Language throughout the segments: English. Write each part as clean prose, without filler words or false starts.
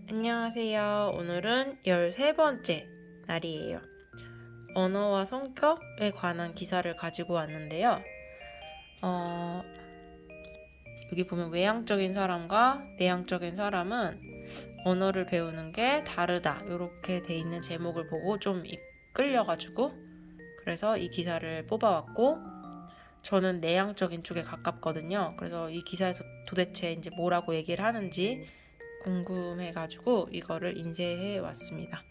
안녕하세요. 오늘은 13번째 날이에요. 언어와 성격에 관한 기사를 가지고 왔는데요. 여기 보면 외향적인 사람과 내향적인 사람은 언어를 배우는 게 다르다. 이렇게 돼 있는 제목을 보고 좀 이끌려가지고 그래서 이 기사를 뽑아왔고 저는 내향적인 쪽에 가깝거든요. 그래서 이 기사에서 도대체 이제 뭐라고 얘기를 하는지 궁금해가지고 이거를 인쇄해 왔습니다.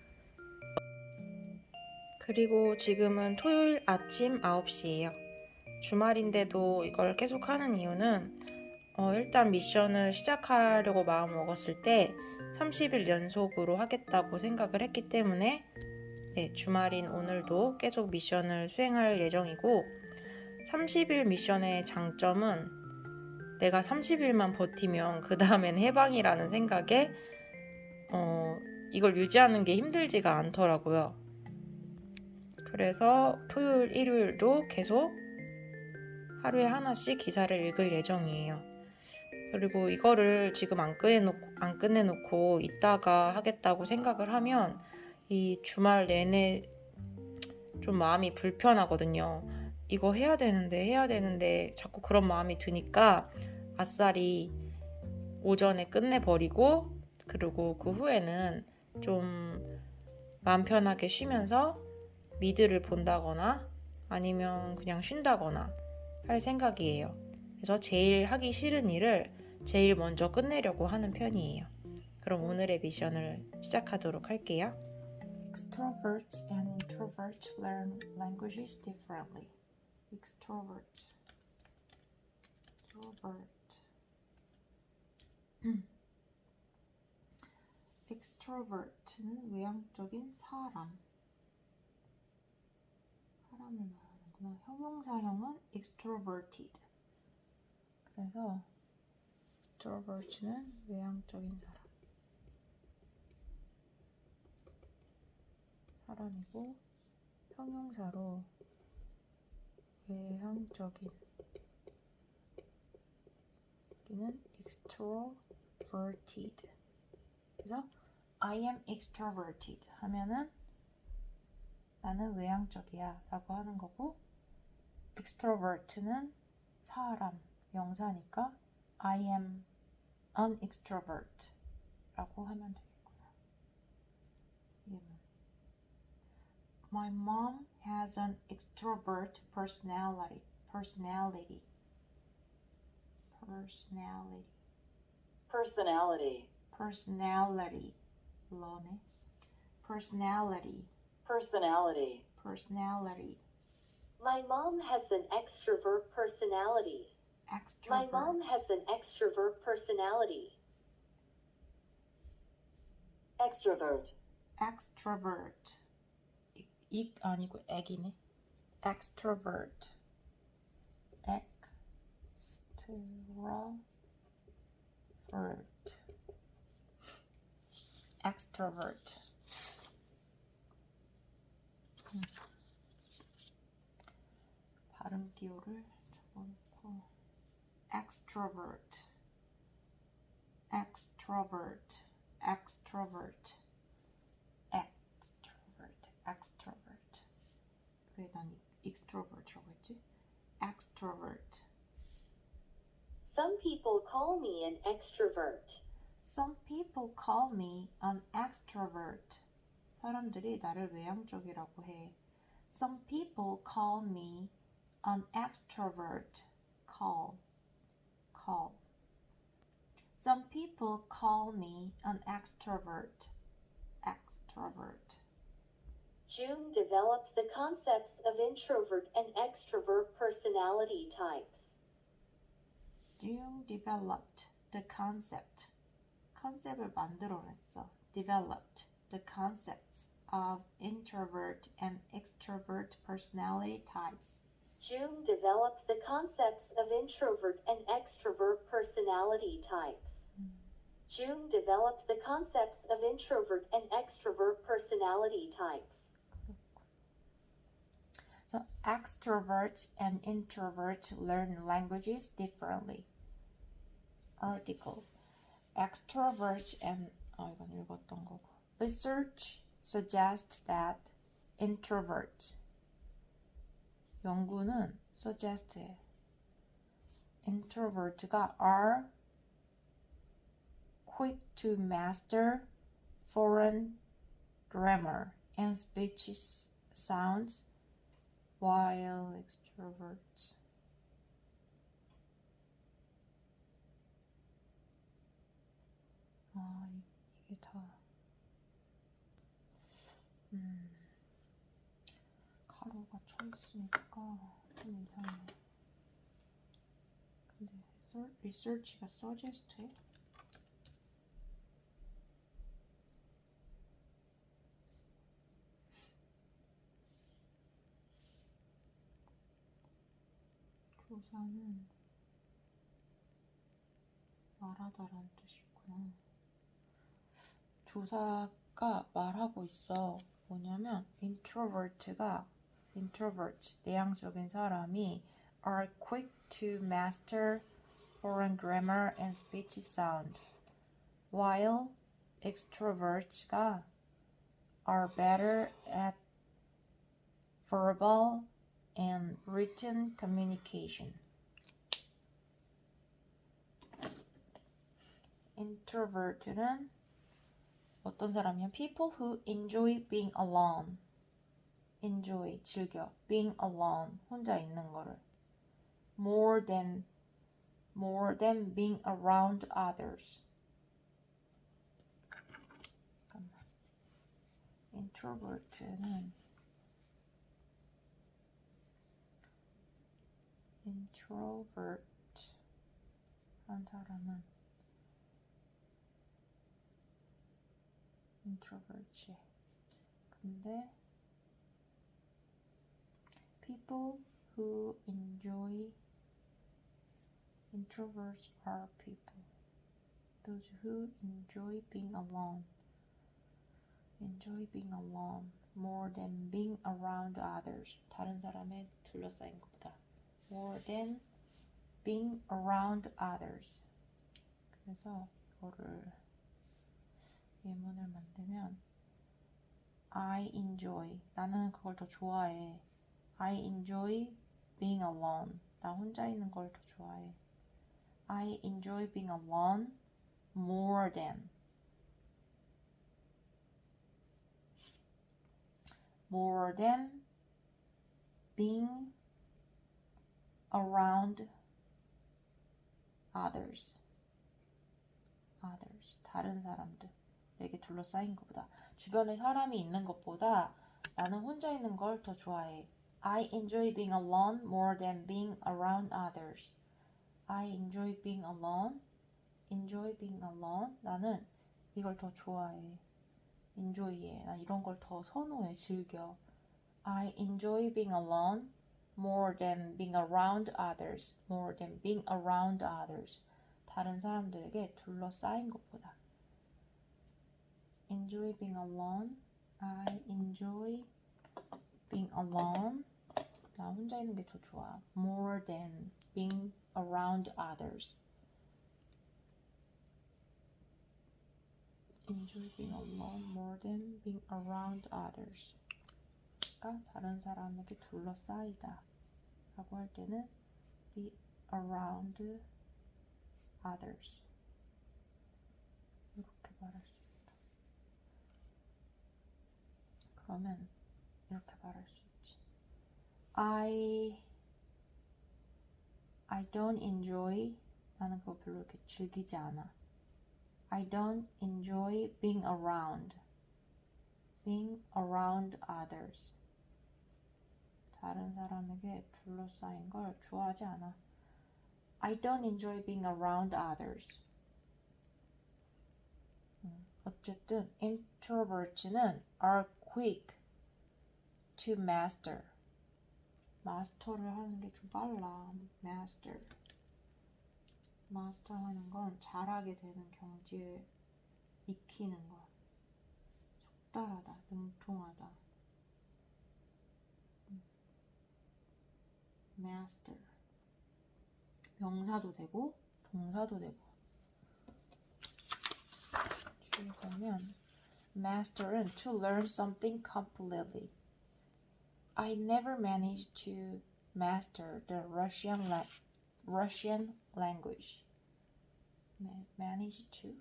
그리고 지금은 토요일 아침 9시예요. 주말인데도 이걸 계속 하는 이유는 일단 미션을 시작하려고 마음 먹었을 때 30일 연속으로 하겠다고 생각을 했기 때문에 주말인 오늘도 계속 미션을 수행할 예정이고 30일 미션의 장점은 내가 30일만 버티면 그 다음엔 해방이라는 생각에 이걸 유지하는 게 힘들지가 않더라고요. 그래서 토요일, 일요일도 계속 하루에 하나씩 기사를 읽을 예정이에요. 그리고 이거를 지금 안 끝내놓고 이따가 하겠다고 생각을 하면 이 주말 내내 좀 마음이 불편하거든요. 이거 해야 되는데 자꾸 그런 마음이 드니까 아싸리 오전에 끝내버리고 그리고 그 후에는 좀 마음 편하게 쉬면서 미드를 본다거나 아니면 그냥 쉰다거나 할 생각이에요. 그래서 제일 하기 싫은 일을 제일 먼저 끝내려고 하는 편이에요. 그럼 오늘의 미션을 시작하도록 할게요. Extroverts and introverts learn languages differently. Extrovert. Extrovert는 외향적인 사람을 말하는구나. 형용사형은 extroverted. 그래서 extrovert는 외향적인 사람이고 형용사로 외향적인 는 extroverted. 그래서 I am extroverted 하면은 나는 외향적이야 라고 하는 거고 extrovert는 사람, 명사니까 I am an extrovert 라고 하면 되겠구나. My mom has an extrovert personality. Personality. 러네. Personality. My mom has an extrovert personality. My mom has an extrovert personality. Extrovert. 익 아니고 액이네. Extrovert. Extrovert. 발음 띄오를 적어놓고 Extrovert. 왜 난 extrovert라고 했지? Extrovert. Some people call me an extrovert. Some people call me an extrovert. 사람들이 나를 외향적이라고 해. Some people call me an extrovert. Call. Some people call me an extrovert. Jung developed the concepts of introvert and extrovert personality types. Jung developed the concept을 만들어냈어. Developed the concepts of introvert and extrovert personality types. Jung developed the concepts of introvert and extrovert personality types. Jung developed the concepts of introvert and extrovert personality types. So extroverts and introverts learn languages differently. Article. Extroverts and 이건 읽었던 거고. Research suggests that introverts. 연구는 suggest해. introvert가 are quick to master foreign grammar and speech sounds, while extroverts 이게 다 가로가 쳐 있으니까 좀 이상해. 근데 research가 suggest해? 조사는 말하다라는 뜻이구나. 조사가 말하고 있어. 뭐냐면 introvert, 내향적인 사람이 are quick to master foreign grammar and speech sound, while extroverts가 are better at verbal and written communication. introvert는 어떤 사람이냐? People who enjoy being alone. enjoy, 즐겨. being alone, 혼자 있는 거를. more than being around others. 잠깐만. introvert는 introvert 한 사람은 introvert이야. 근데 people who enjoy introverts are people those who enjoy being alone more than being around others. 다른 사람에 둘러싸인 것보다 more than being around others. 그래서 이거를 예문을 만들면 I enjoy, 나는 그걸 더 좋아해. I enjoy being alone, 나 혼자 있는 걸 더 좋아해. I enjoy being alone more than being around others. 다른 사람들에게 둘러싸인 것보다, 주변에 사람이 있는 것보다 나는 혼자 있는 걸 더 좋아해. I enjoy being alone more than being around others. I enjoy being alone. 나는 이걸 더 좋아해. enjoy해. 나 이런 걸 더 선호해, 즐겨. I enjoy being alone more than being around others. 다른 사람들에게 둘러싸인 것보다. enjoy being alone. I enjoy being alone. 나 혼자 있는 게 더 좋아. more than being around others. enjoy being alone more than being around others. 그러니까 다른 사람에게 둘러싸이다 라고 할 때는 be around others 이렇게 말할 수 있다. 그러면 이렇게 말할 수 있지. I don't enjoy, 나는 그거 별로 이렇게 즐기지 않아. I don't enjoy being around others. 다른 사람에게 둘러싸인 걸 좋아하지 않아. I don't enjoy being around others. 어쨌든 introverts는 are quick to master. 마스터를 하는 게 좀 빨라. master 하는 건 잘하게 되는 경지에 익히는 거. 숙달하다, 능통하다. master. 명사도 되고 동사도 되고. 여기 보면 master은 to learn something completely. I never managed to master the Russian language. Manage to.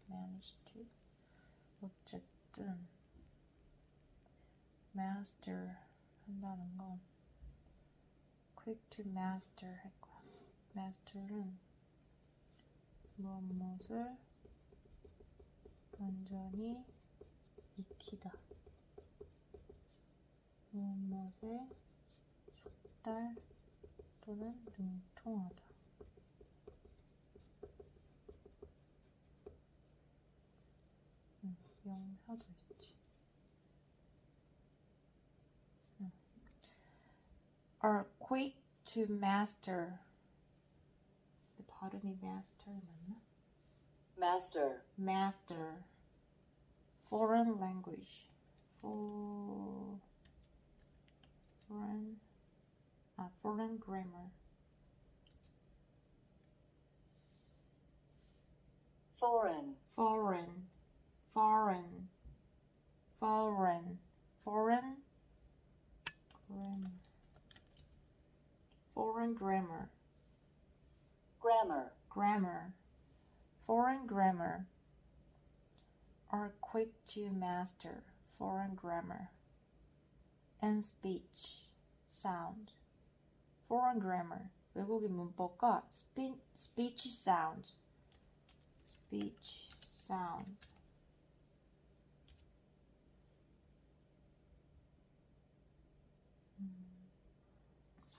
manage to. 어쨌든 master 한다는 건 quick to master 할 거야. master는 무엇을 완전히 익히다. 무엇에 숙달 또는 능통하다. 명사도 있지. Are quick to master. 발음이 master 맞나? Master. Master. Foreign language. Foreign grammar. Foreign. Foreign. Foreign. Foreign. Foreign. Grammar. Foreign grammar. Grammar. Grammar. Foreign grammar. Are quick to master foreign grammar and speech sound. Foreign grammar. 외국인 문법과 speech sound. Speech sound.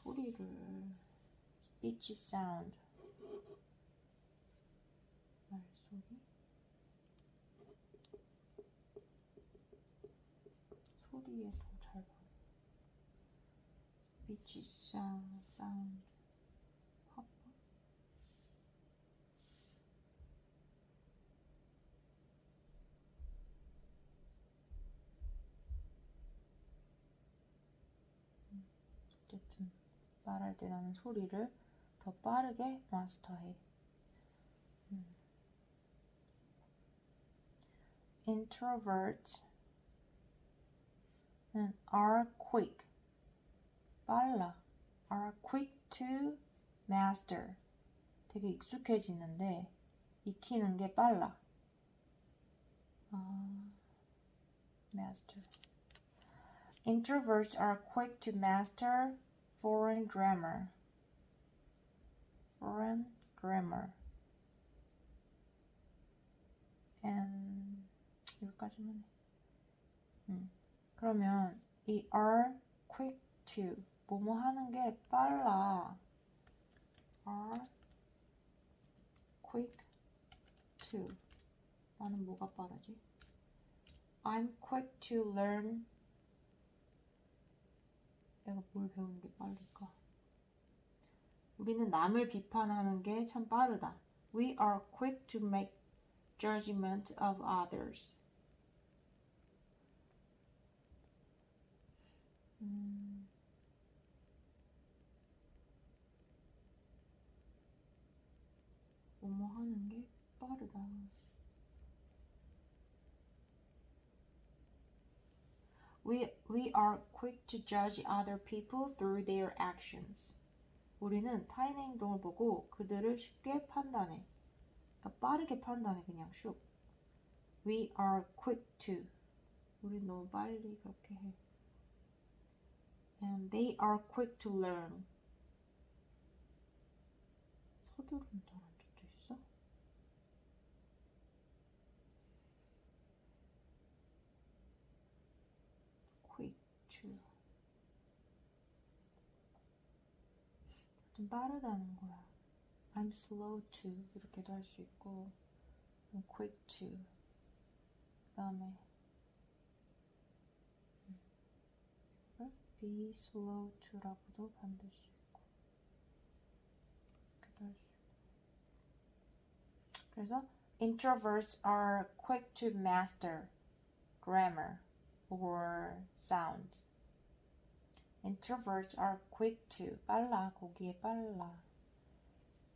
소리를 speech sound. 말소리. 소리에 더 잘 봐. speech sound. 화법. 어쨌든 말할 때 나는 소리를 더 빠르게 마스터해. Introverts are quick. 빨라. Are quick to master. 되게 익숙해지는데 익히는 게 빨라. Master. Introverts are quick to master foreign grammar. Foreign grammar. And 여기까지만 해. 그러면 이 are quick to 뭐뭐 하는 게 빨라. are quick to 나는 뭐가 빠르지? I'm quick to learn. 내가 뭘 배우는 게 빠를까? 우리는 남을 비판하는 게 참 빠르다. We are quick to make judgment of others. 뭐뭐 하는 게 빠르다. We are quick to judge other people through their actions. 우리는 타인의 행동을 보고 그들을 쉽게 판단해. 그러니까 빠르게 판단해 그냥 슉. We are quick to. 우리 너무 빨리 그렇게 해. And they are quick to learn. 서두른다는 뜻도 있어? quick to. 좀 빠르다는 거야. I'm slow to 이렇게도 할 수 있고 I'm quick to 그 다음에 be slow to라고도 만들 수 있고 이렇게도 할 수 있고 그래서 Introverts are quick to master grammar or sounds. Introverts are quick to. 빨라. 거기에 빨라.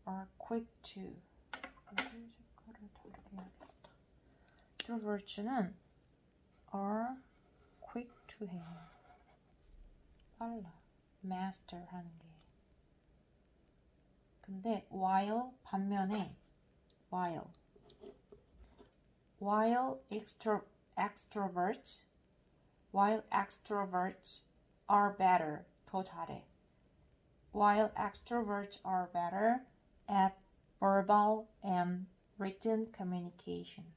are quick to. 색깔을 다르게 해야겠다. Introverts는 are quick to 해요. 빨라. master 하는 게. 근데 while 반면에 while extroverts are better. 더 잘해. While extroverts are better at verbal and written communication.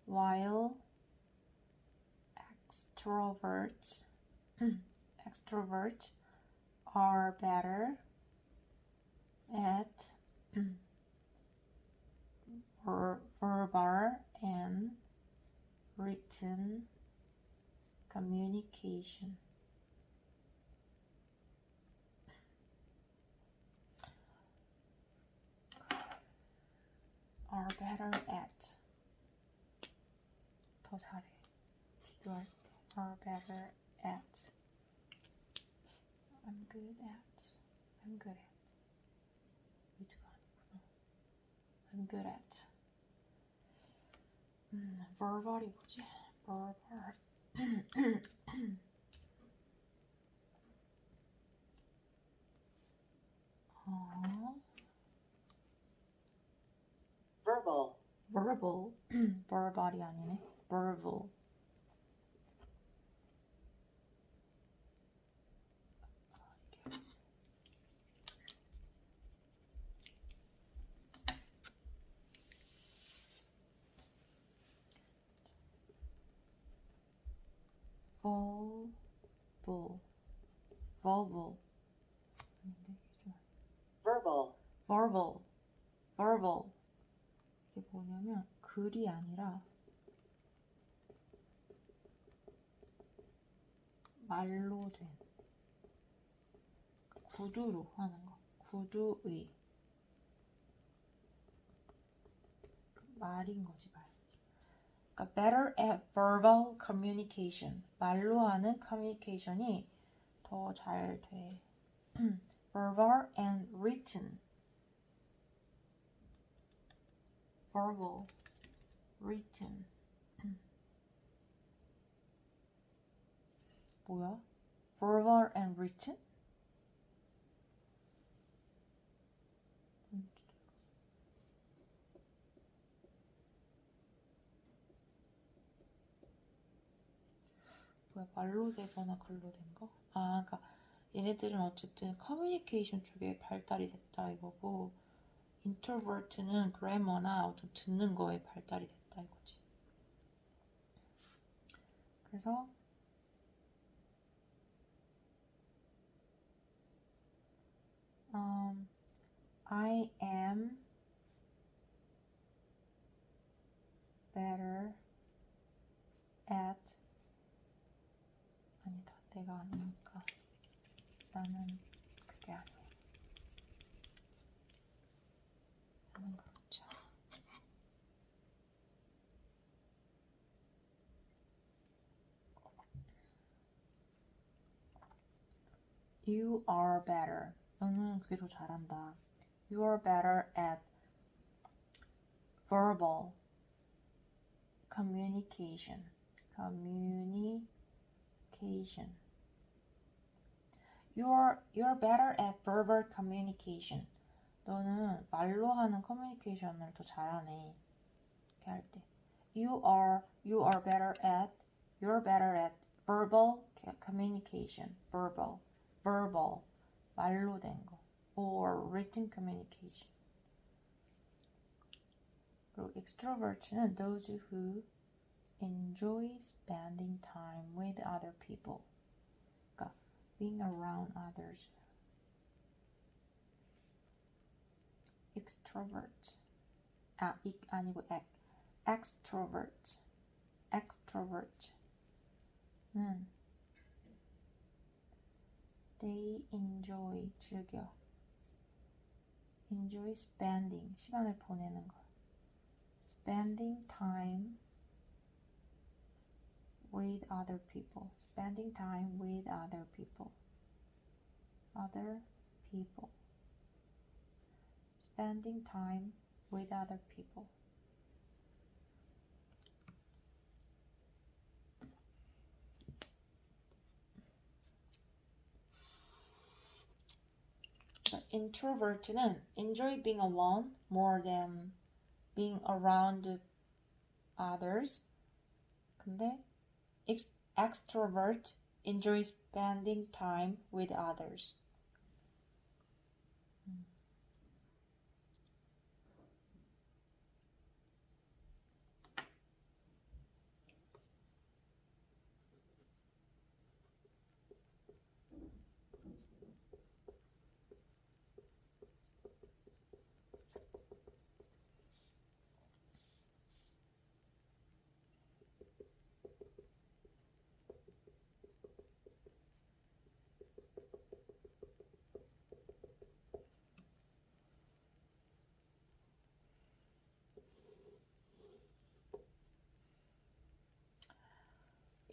While extroverts are better at verbal and written communication. Are better at. 더 잘해. 비교할 때. Are better at. I'm good at. with가 아니구나. I'm good at. verbal이 뭐지? verbal. verbal, verbal이 아니네. verbal. verbal. 이게 뭐냐면 글이 아니라 말로 된 구두로 하는 거. 구두의 말인 거지 말. 그러니까 better at verbal communication. 말로 하는 커뮤니케이션이 더 잘 돼. verbal and written. verbal, written. 뭐야? verbal and written? 뭐야? 말로 되거나 글로 된 거? 그러니까 얘네들은 어쨌든 커뮤니케이션 쪽에 발달이 됐다 이거고, 인트로버트는 그래머나 어떤 듣는 거에 발달이 됐다 이거지. 그래서 I am better at. 아니다, 내가 아니니까 나는 그게 아니야. 나는 그렇지 않아. You are better. 너는 그게 더 잘한다. You are better at verbal communication. You're better at verbal communication. 너는 말로 하는 커뮤니케이션을 더 잘하네. 이렇게 할 때. You're better at verbal communication. verbal 말로 된 거. or written communication. 그리고 extrovert는 those who enjoy spending time with other people. 그러니까 being around others. extrovert. 아니고 extrovert. extrovert는 they enjoy 즐겨. enjoy spending 시간을 보내는 거. spending time with other people. Spending time with other people. Other people. Spending time with other people. Introvert는 enjoy being alone more than being around others. 근데 extrovert enjoy spending time with others.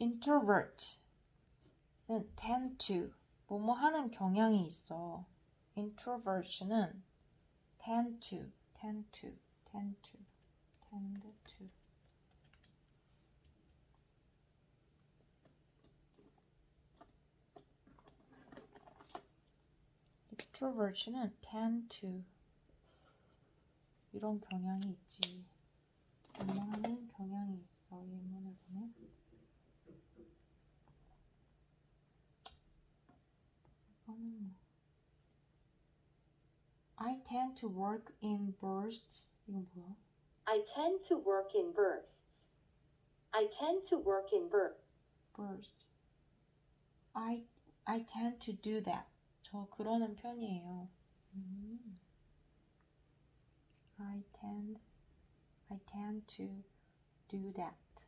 Introvert는 tend to 뭐뭐 하는 경향이 있어. Introvert는 tend to Extrovert는 tend to 이런 경향이 있지. 뭐뭐 하는 경향이 있어. 예문을 보면 I tend to work in bursts. 이건 뭐야? I tend to work in bursts. I tend to work in bursts. I tend to do that. 저 그러는 편이에요. I tend to do that.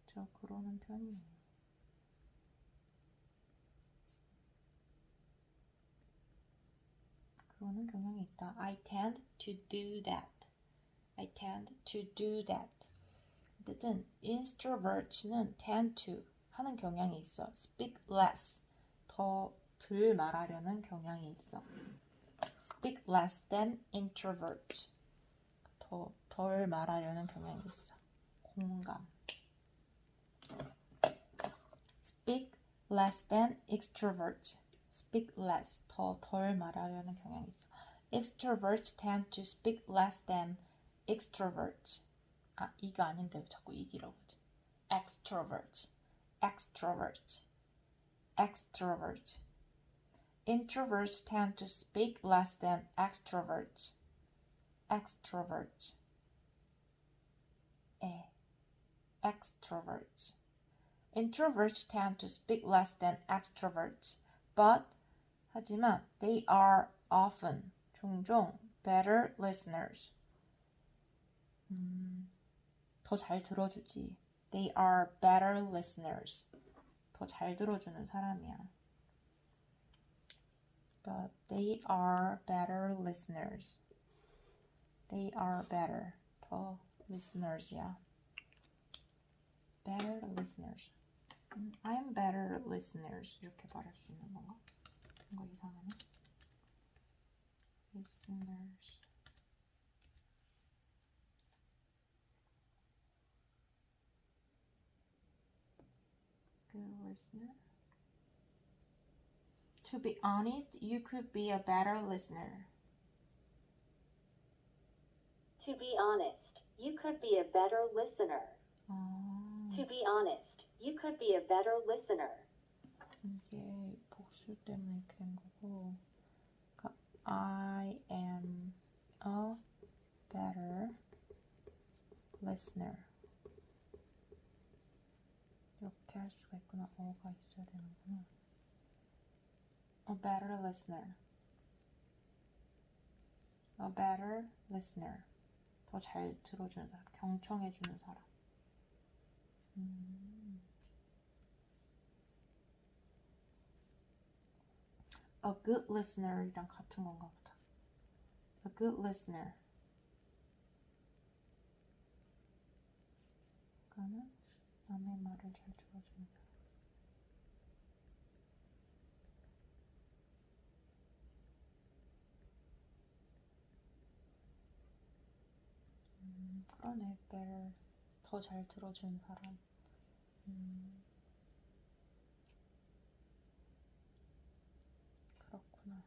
저 그러는 편이에요. 그러는 경향이 있다. I tend to do that. I tend to do that. 어쨌든 introvert는 tend to 하는 경향이 있어. Speak less. 더 덜 말하려는 경향이 있어. Speak less than introvert. 더 덜 말하려는 경향이 있어. 공감. Speak less than extrovert. Speak less. 더 덜 말하려는 경향이 있어. Extroverts tend to speak less than extroverts. 아, 이가 아닌데 왜 자꾸 이기라고 하지? Extrovert. Introverts tend to speak less than extroverts. Extroverts. Introverts tend to speak less than extroverts. But 하지만 they are often 종종 better listeners. 더 잘 들어주지. They are better listeners. 더 잘 들어주는 사람이야. But they are better listeners. They are better. 더 listeners이야. Better listeners. I'm better listeners. 이렇게 말할 수 있는 건가? 뭔가 이상하네. Listeners. Good listener. To be honest, you could be a better listener. To be honest, you could be a better listener. To be honest, you could be a better listener. 이게 복수 때문에 이렇게 된 거고. 그러니까 I am a better listener. 이렇게 할 수가 있구나. 어가 있어야 되는구나. A better listener. A better listener. 더 잘 들어주는 사람. 경청해주는 사람. A good listener이랑 같은 건가 보다. A good listener. 그러면 남의 말을 잘 들어주는 사람. 그러네. better. 더 잘 들어주는 사람. 그렇구나.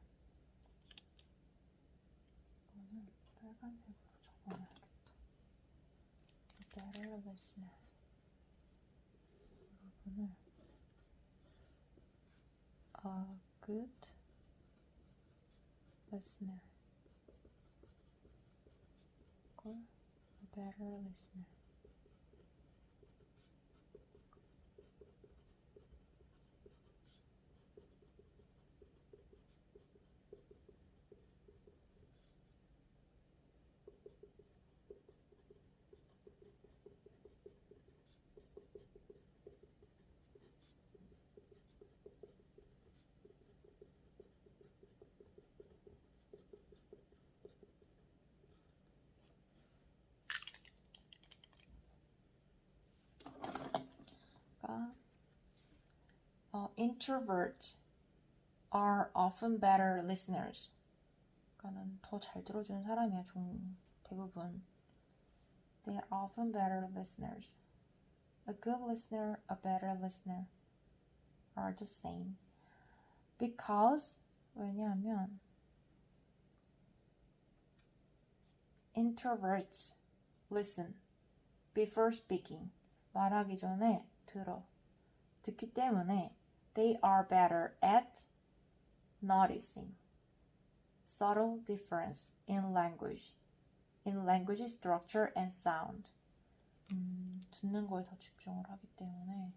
이거는 빨간색으로 적어놔야겠다. better listener. 부분을 a good listener. 이걸 a better listener. Introverts are often better listeners. 그러니까는 더 잘 들어주는 사람이야, 대부분. They are often better listeners. A good listener, a better listener are the same. Because, 왜냐하면 introverts listen before speaking. 말하기 전에 듣기 때문에 they are better at noticing subtle difference in language structure and sound. 듣는 거에 더 집중을 하기 때문에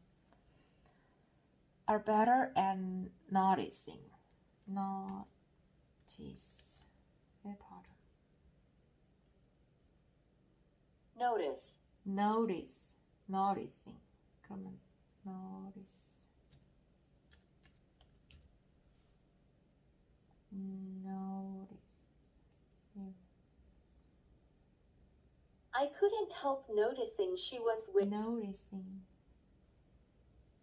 are better at noticing. notice의 발음. noticing. 그러면 notice. I couldn't help noticing she was with. noticing.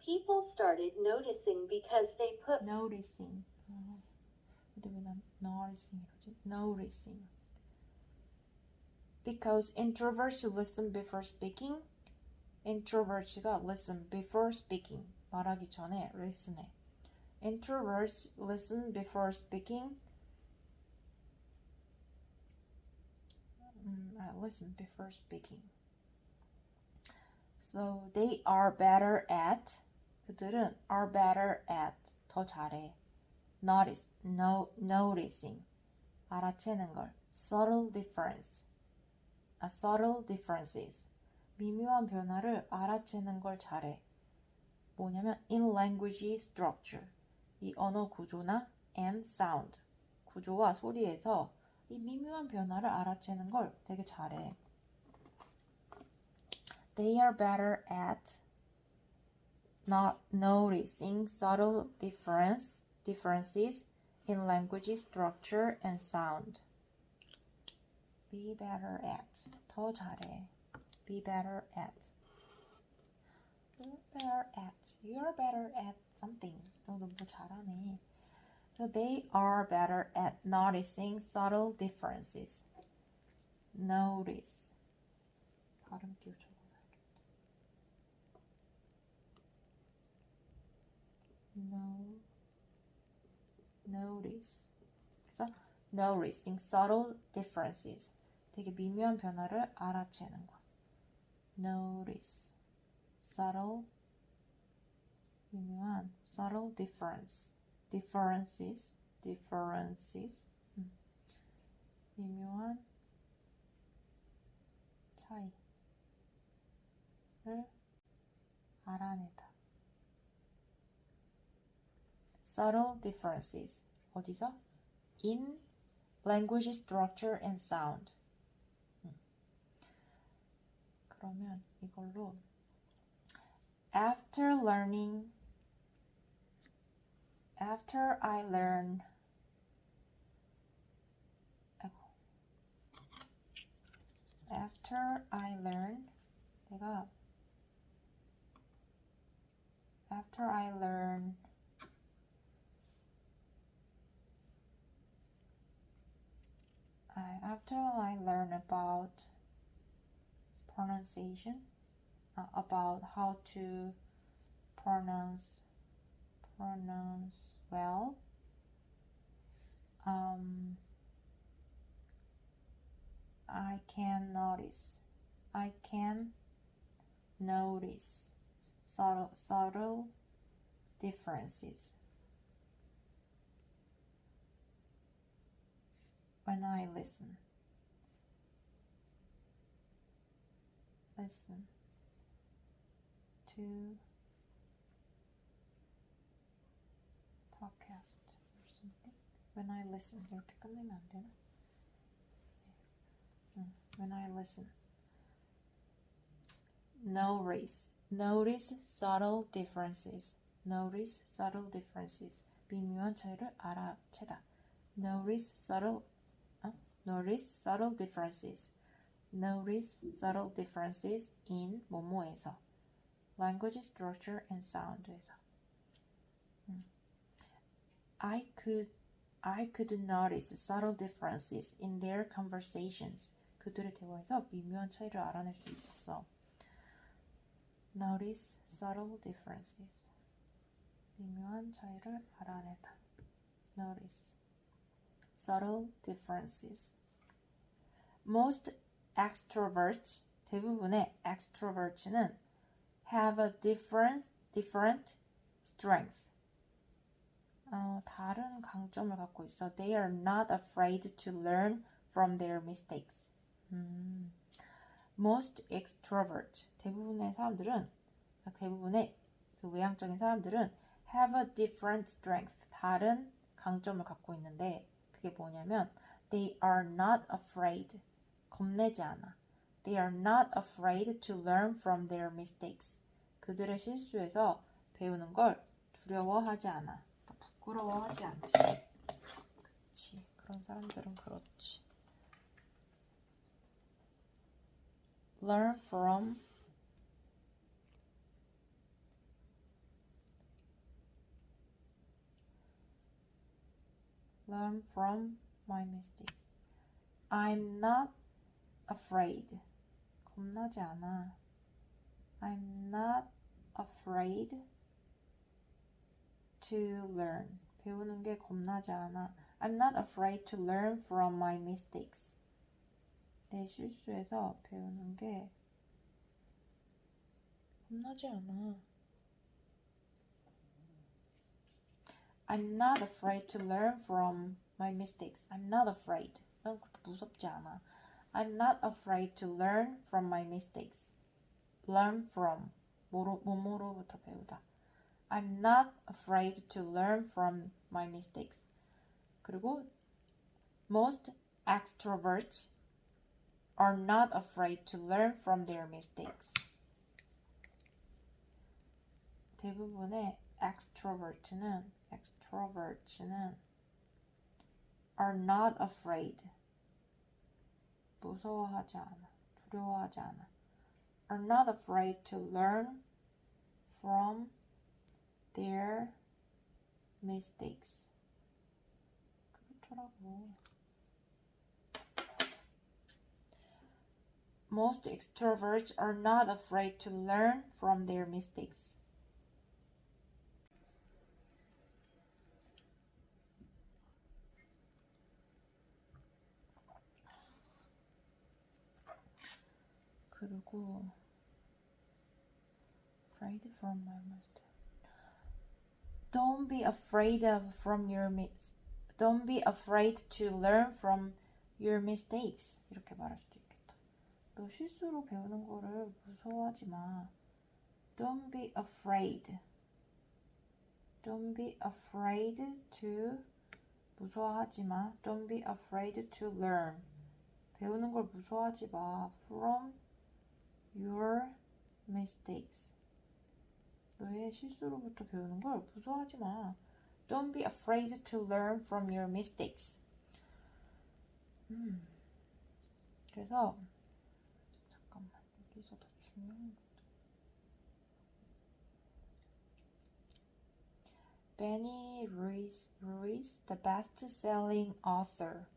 People started noticing because they put. noticing. 근데 왜 난 noticing 이러지? noticing. Because introverts listen before speaking. introverts가 listen before speaking. 말하기 전에 listen해. Introverts listen before speaking. Listen before speaking. So they are better at. 그들은 are better at. 더 잘해. noticing. 알아채는 걸. subtle differences. 미묘한 변화를 알아채는 걸 잘해. 뭐냐면 in language structure. 이 언어 구조나 and sound. 구조와 소리에서 이 미묘한 변화를 알아채는 걸 되게 잘해. They are better at not noticing subtle differences in language structure and sound. Be better at. 더 잘해. Be better at. You're better at something. 너 뭐 잘하네. So they are better at noticing subtle differences. Notice. 발음 끼워 적어놔야겠다. Notice. 그래서 noticing subtle differences. 되게 미묘한 변화를 알아채는 것. Notice. 미묘한 subtle differences. 미묘한 차이를 알아내다. subtle differences. 어디서? in language structure and sound. 그러면 이걸로 After I learn 내가 after I learn about pronunciation, about how to pronounce well, I can notice subtle differences when I listen to podcast or something. When I listen, 이렇게 끝내면 안 되나? When I listen, notice subtle differences. 미묘한 차이를 알아채다. notice subtle differences in 뭐뭐에서. language structure and sound에서. I could notice subtle differences in their conversations. 그들의 대화에서 미묘한 차이를 알아낼 수 있었어. Notice subtle differences. 미묘한 차이를 알아내다. Notice subtle differences. Most extroverts, 대부분의 extroverts는 have a different strength. 다른 강점을 갖고 있어. They are not afraid to learn from their mistakes. Most extrovert, 대부분의 그 외향적인 사람들은 have a different strength, 다른 강점을 갖고 있는데 그게 뭐냐면 they are not afraid, 겁내지 않아. They are not afraid to learn from their mistakes. 그들의 실수에서 배우는 걸 두려워하지 않아. 부끄러워하지 않지. 그치. 그런 사람들은 그렇지. Learn from my mistakes. I'm not afraid. 겁나지 않아. I'm not afraid to learn. 배우는 게 겁나지 않아. I'm not afraid to learn from my mistakes. 내 실수에서 배우는 게 겁나지 않아. I'm not afraid to learn from my mistakes. I'm not afraid. 난 그렇게 무섭지 않아. I'm not afraid to learn from my mistakes. Learn from 뭐뭐로부터 배우다. I'm not afraid to learn from my mistakes. 그리고 most extroverts are not afraid to learn from their mistakes. 대부분의 extrovert는 are not afraid. 무서워하지 않아. 두려워하지 않아. Are not afraid to learn from their mistakes. 그렇더라고. Most extroverts are not afraid to learn from their mistakes. 그리고 afraid from my mistake. Don't be afraid to learn from your mistakes. 이렇게 말할 수도 있겠다. 너 실수로 배우는 거를 무서워하지 마. Don't be afraid. Don't be afraid to 무서워하지 마. Don't be afraid to learn. 배우는 걸 무서워하지 마. From your mistakes. 너의 실수로부터 배우는 걸 무서워하지 마. Don't be afraid to learn from your mistakes. 그래서 잠깐만, 여기서 더 중요한 거. Benny Ruiz, the best-selling author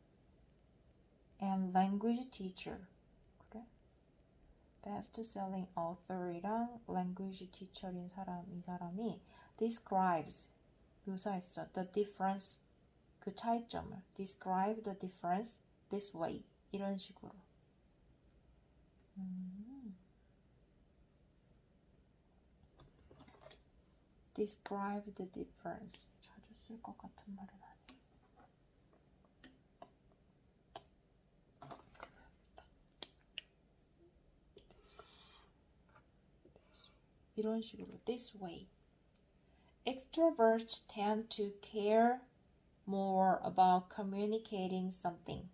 and language teacher. 그래? best-selling author이랑 language teacher인 이 사람이 describes, 묘사했어. the difference, 그 차이점을. describe the difference this way. 이런 식으로. describe the difference. 자주 쓸 것 같은 말은 아니에요. 이런 식으로 this way. Extroverts tend to care more about communicating something,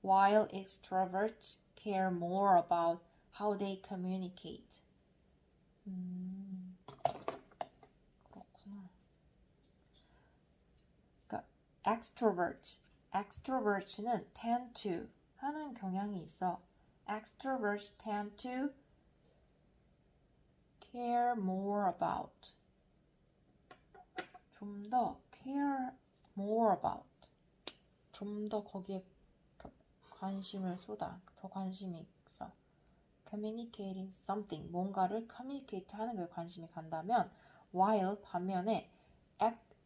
while extroverts care more about how they communicate. 그렇구나. 그러니까 extroverts는 tend to 하는 경향이 있어. Extroverts tend to care more about. 좀 더 care more about. 좀 더 거기에 관심을 쏟아. 더 관심이 있어. communicating something. 뭔가를 communicate 하는 걸 관심이 간다면 while 반면에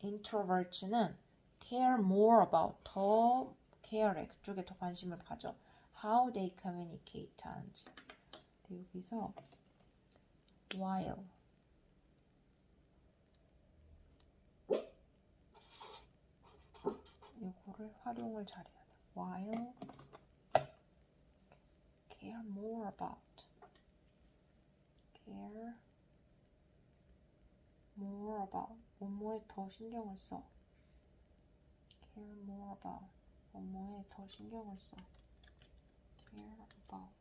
introverts는 care more about. 더 care에 그쪽에 더 관심을 가져. how they communicate 하는지. 여기서 while 이거를 활용을 잘해야 돼. while care more about. care more about. 뭐뭐에 더 신경을 써. care more about. 뭐뭐에 더 신경을 써. care about.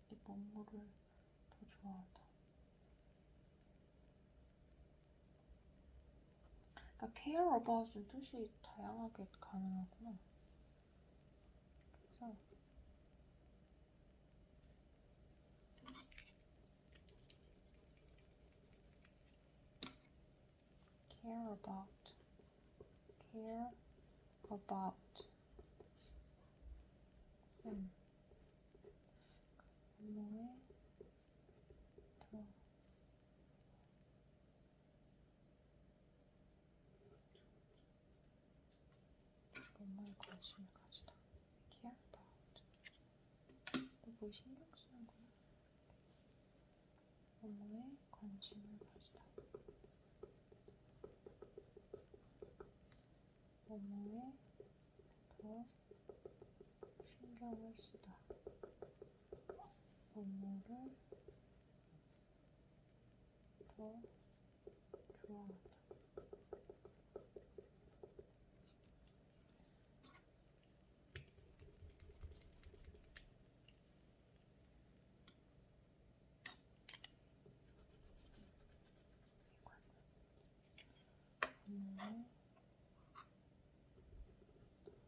이 뭐뭐를 더 좋아하다. 그러니까 care about은 뜻이 다양하게 가능하구나. 그래서 care about 뭐에 더 뭐에 관심을 가지다. care about. 뭐 신경 쓰는구나. 뭐에 관심을 가지다. 뭐에 더 신경을 쓰다. 뭐를 더 좋아하다. 뭐에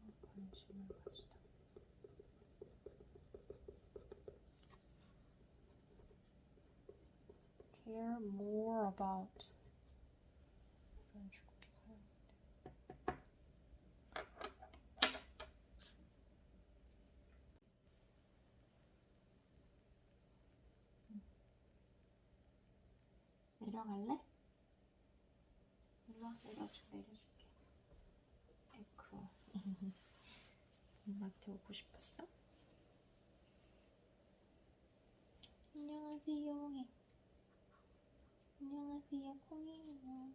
더 관심을 가지다. care more about. 이런 식으로 사용돼. 내려갈래? 일로와, 내려줄게. 아이쿠. 엄마한테 오고 싶었어? 안녕하세요 해. 안녕하세요 콩이에요.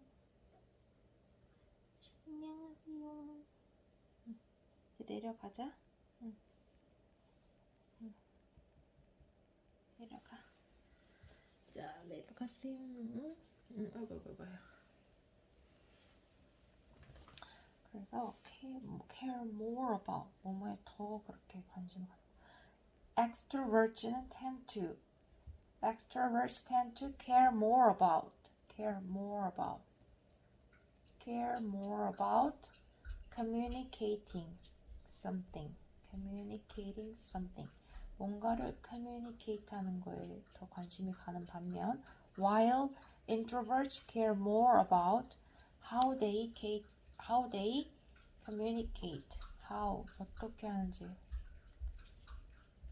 안녕하세요. 이제 내려가자. 내려가. 자, 내려가세요. 아이고. 그래서 care more about. 뭐뭐에 더 그렇게 관심을 가지고. Extroverts는 tend to. extroverts tend to care more about communicating something. 뭔가를 communicate 하는 거에 더 관심이 가는 반면 while introverts care more about how they communicate. 어떻게 하는지.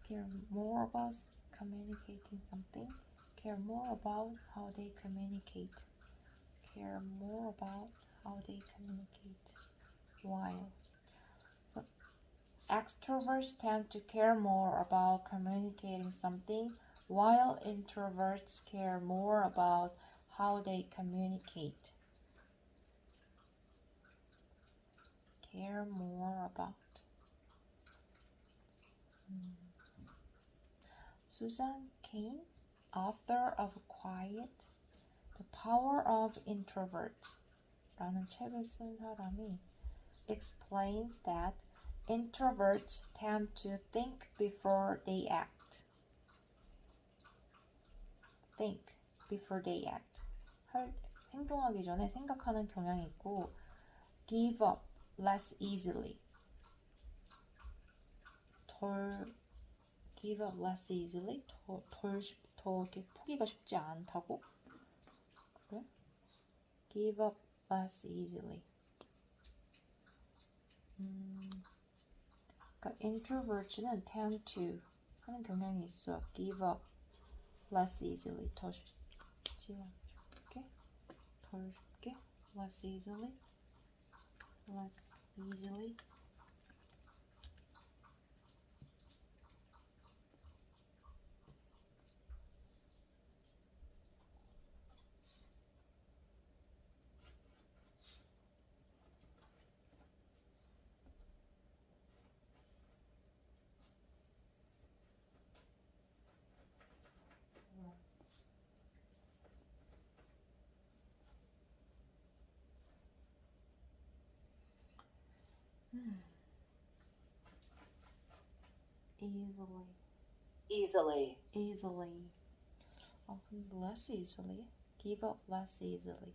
Care more about communicating something. Care more about how they communicate. Care more about how they communicate. While extroverts tend to care more about communicating something, while introverts care more about how they communicate. Care more about. Susan Cain, author of Quiet, The Power of Introverts 라는 책을 쓴 사람이 explains that introverts tend to think before they act. Think before they act. 행동하기 전에 생각하는 경향이 있고 give up less easily. give up less easily. 더 이렇게 포기가 쉽지 않다고? 그래? give up less easily. 그러니까 introverts는 tend to 하는 경향이 있어. give up less easily. 덜 쉽게 less easily. Easily. Less easily. Give up less easily.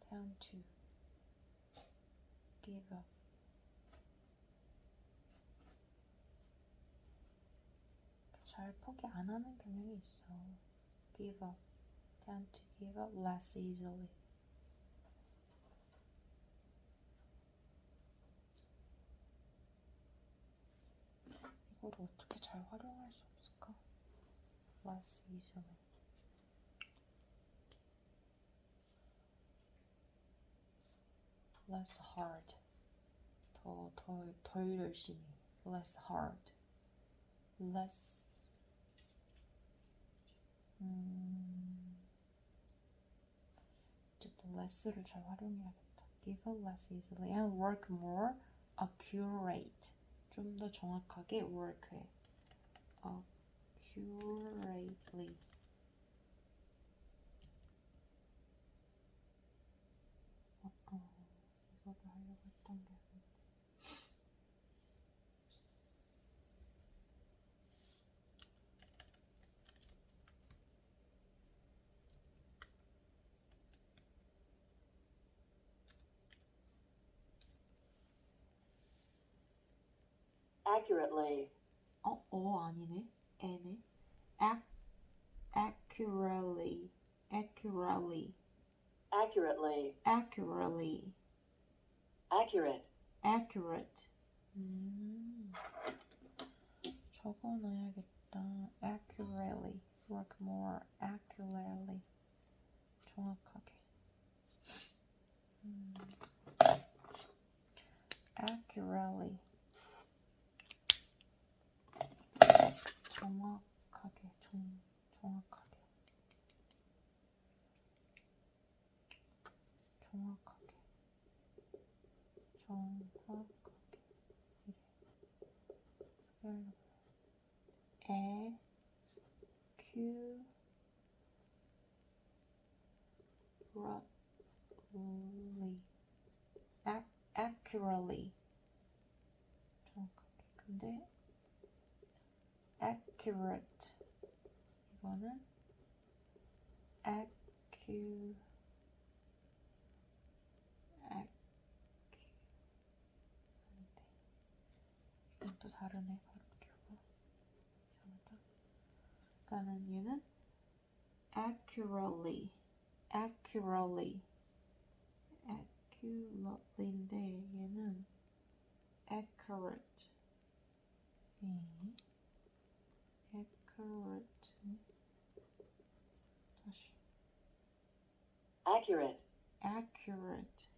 Tend to give up. 잘 포기 안 하는 경향이 있어. Give up. Tend to give up less easily. 이걸 어떻게 잘 활용할 수 없을까? Less easily. Less hard. 덜 열심히. Less hard. Less. 어쨌든 less를 잘 활용해야겠다. Give up less easily and work more accurate. 좀 더 정확하게 work해. accurately. 이거를 하려고 했던 게 아닌데. Accurately. 아니네. 애네. accurately. Accurately. accurate. 적어놔야겠다. accurately. work more accurately. 정확하게. accurately. 정확하게. accurately. 정확하게. 근데 accurate. 이거는 이건 또 다르네. 발음기가 이상하다. 그러니까는 얘는 accurately인데 얘는 accurate. accurate. 다시. accurate, accurate.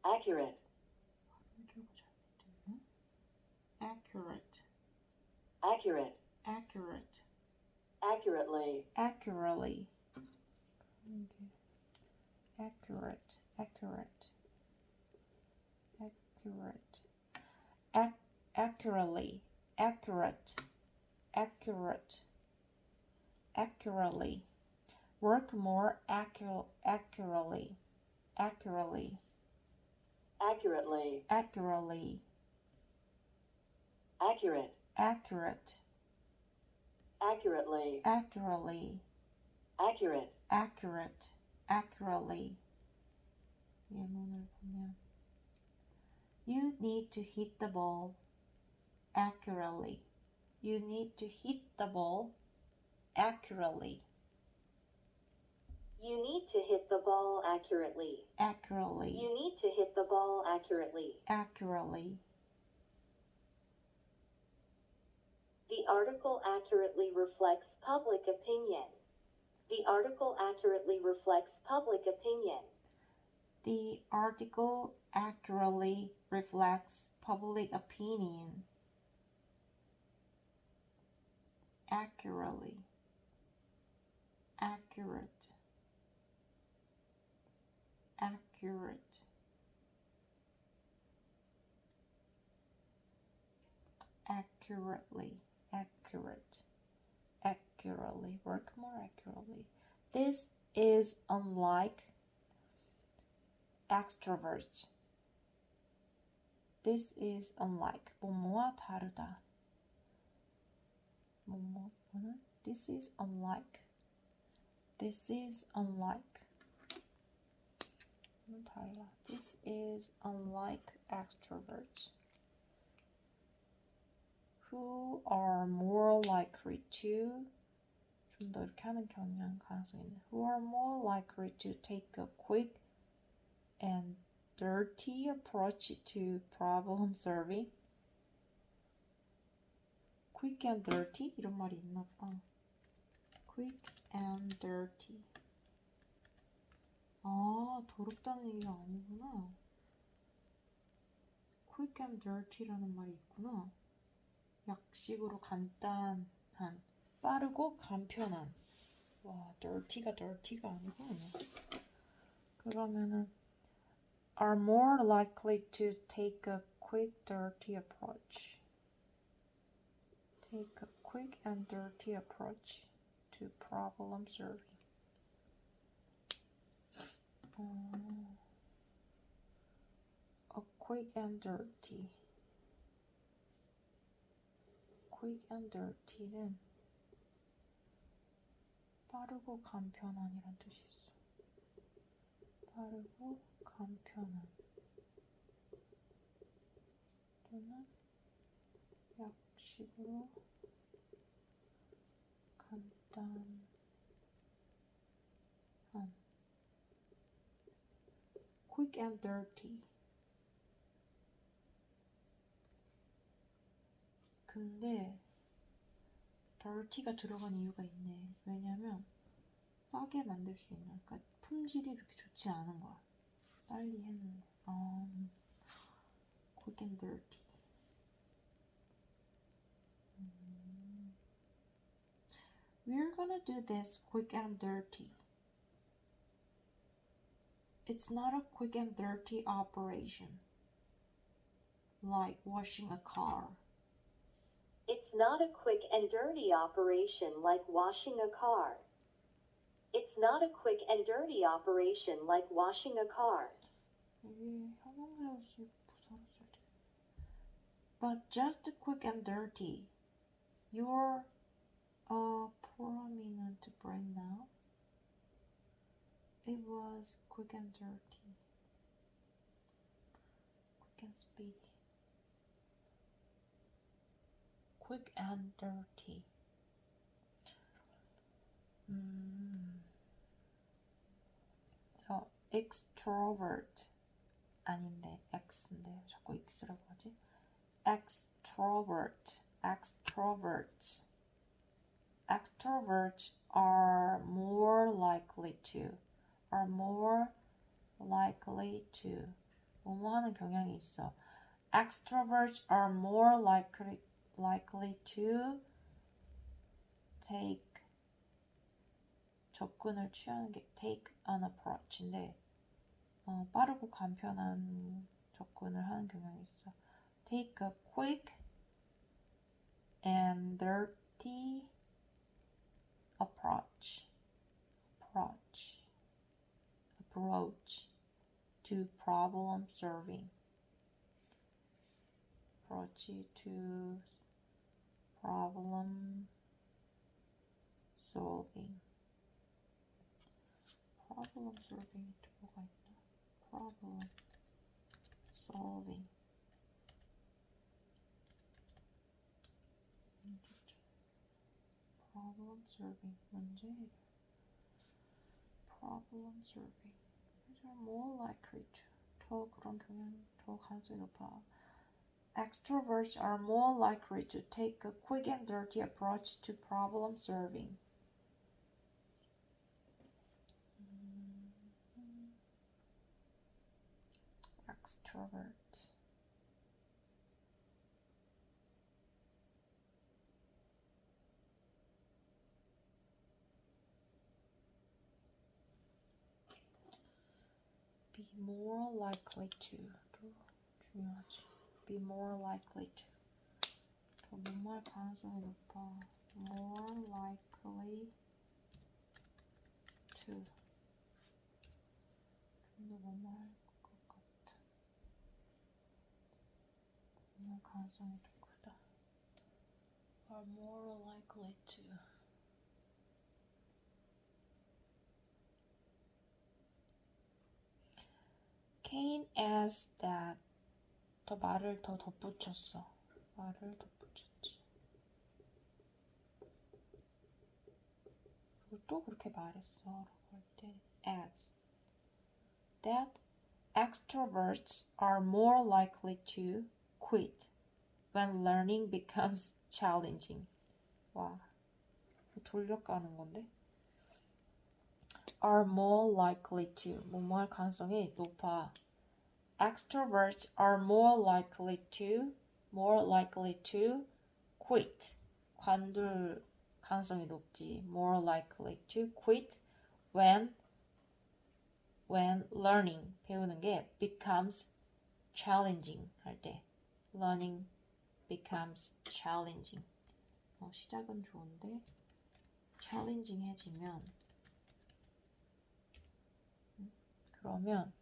accurate, accurate. accurate, accurate. accurately, accurately. accurate. accurate. accurate. accurately. accurate. accurate. accurately. work more accurately. accurately. accurately, accurately. accurate, accurate. accurately, accurately. accurate, accurate. accurately. 예문을 보면 You need to hit the ball accurately. You need to hit the ball accurately. you need to hit the ball accurately, accurately. you need to hit the ball accurately. accurately. The article accurately reflects public opinion. The article accurately reflects public opinion. The article accurately reflects public opinion. accurately. accurate. accurate. accurately. accurate. accurately. work more accurately. This is unlike extroverts. This is unlike. 뭐뭐와 다르다. 뭐뭐는 this is unlike. This is unlike. 달라. This is unlike extroverts. Who are more likely to 좀 더 이렇게 하는 경향 가능성이 있네. Who are more likely to take a quick and dirty approach to problem solving. Quick and dirty 이런 말이 있나 보다. Quick and dirty. 아, 더럽다는 얘기가 아니구나. Quick and dirty라는 말이 있구나. 약식으로 간단한, 빠르고 간편한. 와, dirty가 아니구나. 그러면은 are more likely to take a quick, dirty approach. Take a quick and dirty approach to problem solving. A quick and dirty. quick and dirty는 빠르고 간편한이란 뜻이 있어. 빠르고 간편한. 또는 약식으로 간단한. quick and dirty. 근데 dirty가 들어간 이유가 있네. 왜냐면 싸게 만들 수 있는. 그러니까 품질이 그렇게 좋지 않은 거야. 빨리 했는데. quick and dirty. We're gonna do this quick and dirty. It's not a quick and dirty operation. Like washing a car. It's not a quick and dirty operation like washing a car. It's not a quick and dirty operation like washing a car. 여기 형용사형 부사로 써야 돼. but just quick and dirty. You're a prominent brain now. It was quick and dirty. Quick and speedy. Quick and dirty. So, extrovert. 아닌데, X인데 자꾸 X라고 하지? Extrovert. Extroverts. Extroverts are more likely to. 뭐뭐 하는 경향이 있어. Extroverts are more likely to take 접근을 취하는 게 take an approach인데 빠르고 간편한 접근을 하는 경향이 있어. Take a quick and dirty approach to problem solving. Approach to problem solving. problem solving 또 뭐가 있나? problem solving. problem solving 문제 해결. problem solving. They're more likely to. 더 그런 경향, 더 가능성이 높아. Extroverts are more likely to take a quick and dirty approach to problem solving. Extrovert. Be more likely to. 또 중요하지. Be more likely to. 더 뭐할 가능성이 높아. More likely to. 좀 더 뭐할 것 같아. 뭐할 가능성이 더 크다. Are more likely to. Kane adds that. 더 말을 더 덧붙였어. 말을 덧붙였지. 그리고 또 그렇게 말했어. 라고 할 때 adds that extroverts are more likely to quit when learning becomes challenging. 와, 돌려가는 건데. are more likely to. 뭐뭐 할 가능성이 높아. Extroverts are more likely to quit. 관둘 가능성이 높지. More likely to quit when learning, 배우는 게 becomes challenging 할 때. Learning becomes challenging. 시작은 좋은데 challenging해지면 그러면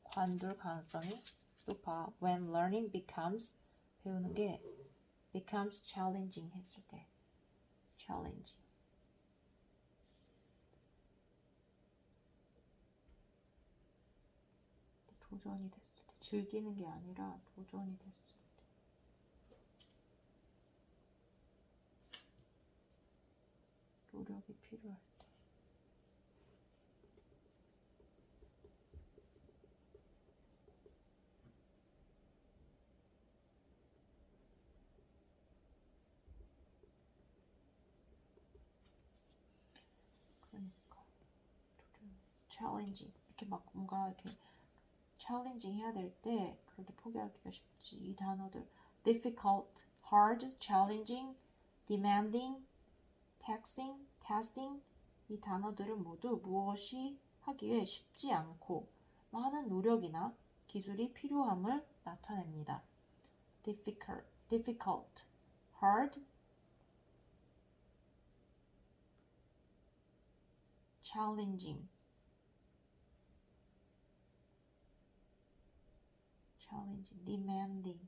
관둘 가능성이 높아. When learning becomes, 배우는 게 becomes challenging 했을 때. challenging. 도전이 됐을 때. 즐기는 게 아니라 도전이 됐을 때. 노력이 필요할 때. challenging 이렇게 막 뭔가 이렇게 challenging 해야 될 때 그럴 때 포기하기가 쉽지. 이 단어들 difficult, hard, challenging, demanding, taxing, testing 이 단어들은 모두 무엇이 하기에 쉽지 않고 많은 노력이나 기술이 필요함을 나타냅니다. difficult, hard, challenging, demanding,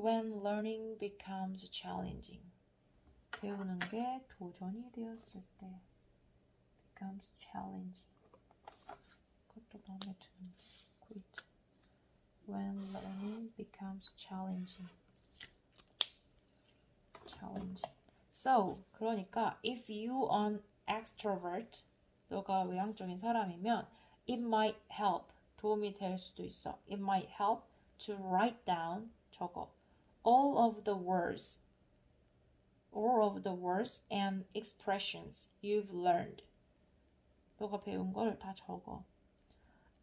When learning becomes challenging. 배우는 게 도전이 되었을 때. becomes challenging. 그것도 마음에 드는 quit. When learning becomes challenging. challenging. So, 그러니까 if you an extrovert, 너가 외향적인 사람이면 it might help, 도움이 될 수도 있어. It might help to write down, 적어. all of the words and expressions you've learned. 너가 배운 걸 다 적어.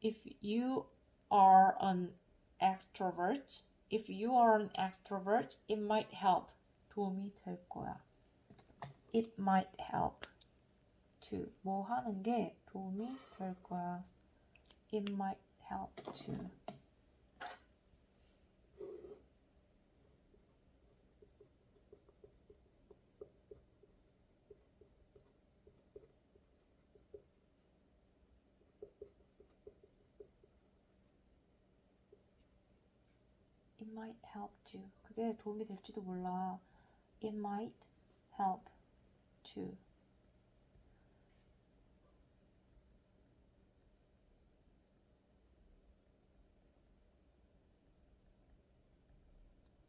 If you are an extrovert, it might help. 도움이 될 거야. It might help to. 뭐 하는 게 도움이 될 거야. It might help to. It might help to. 그게 도움이 될지도 몰라. It might help to.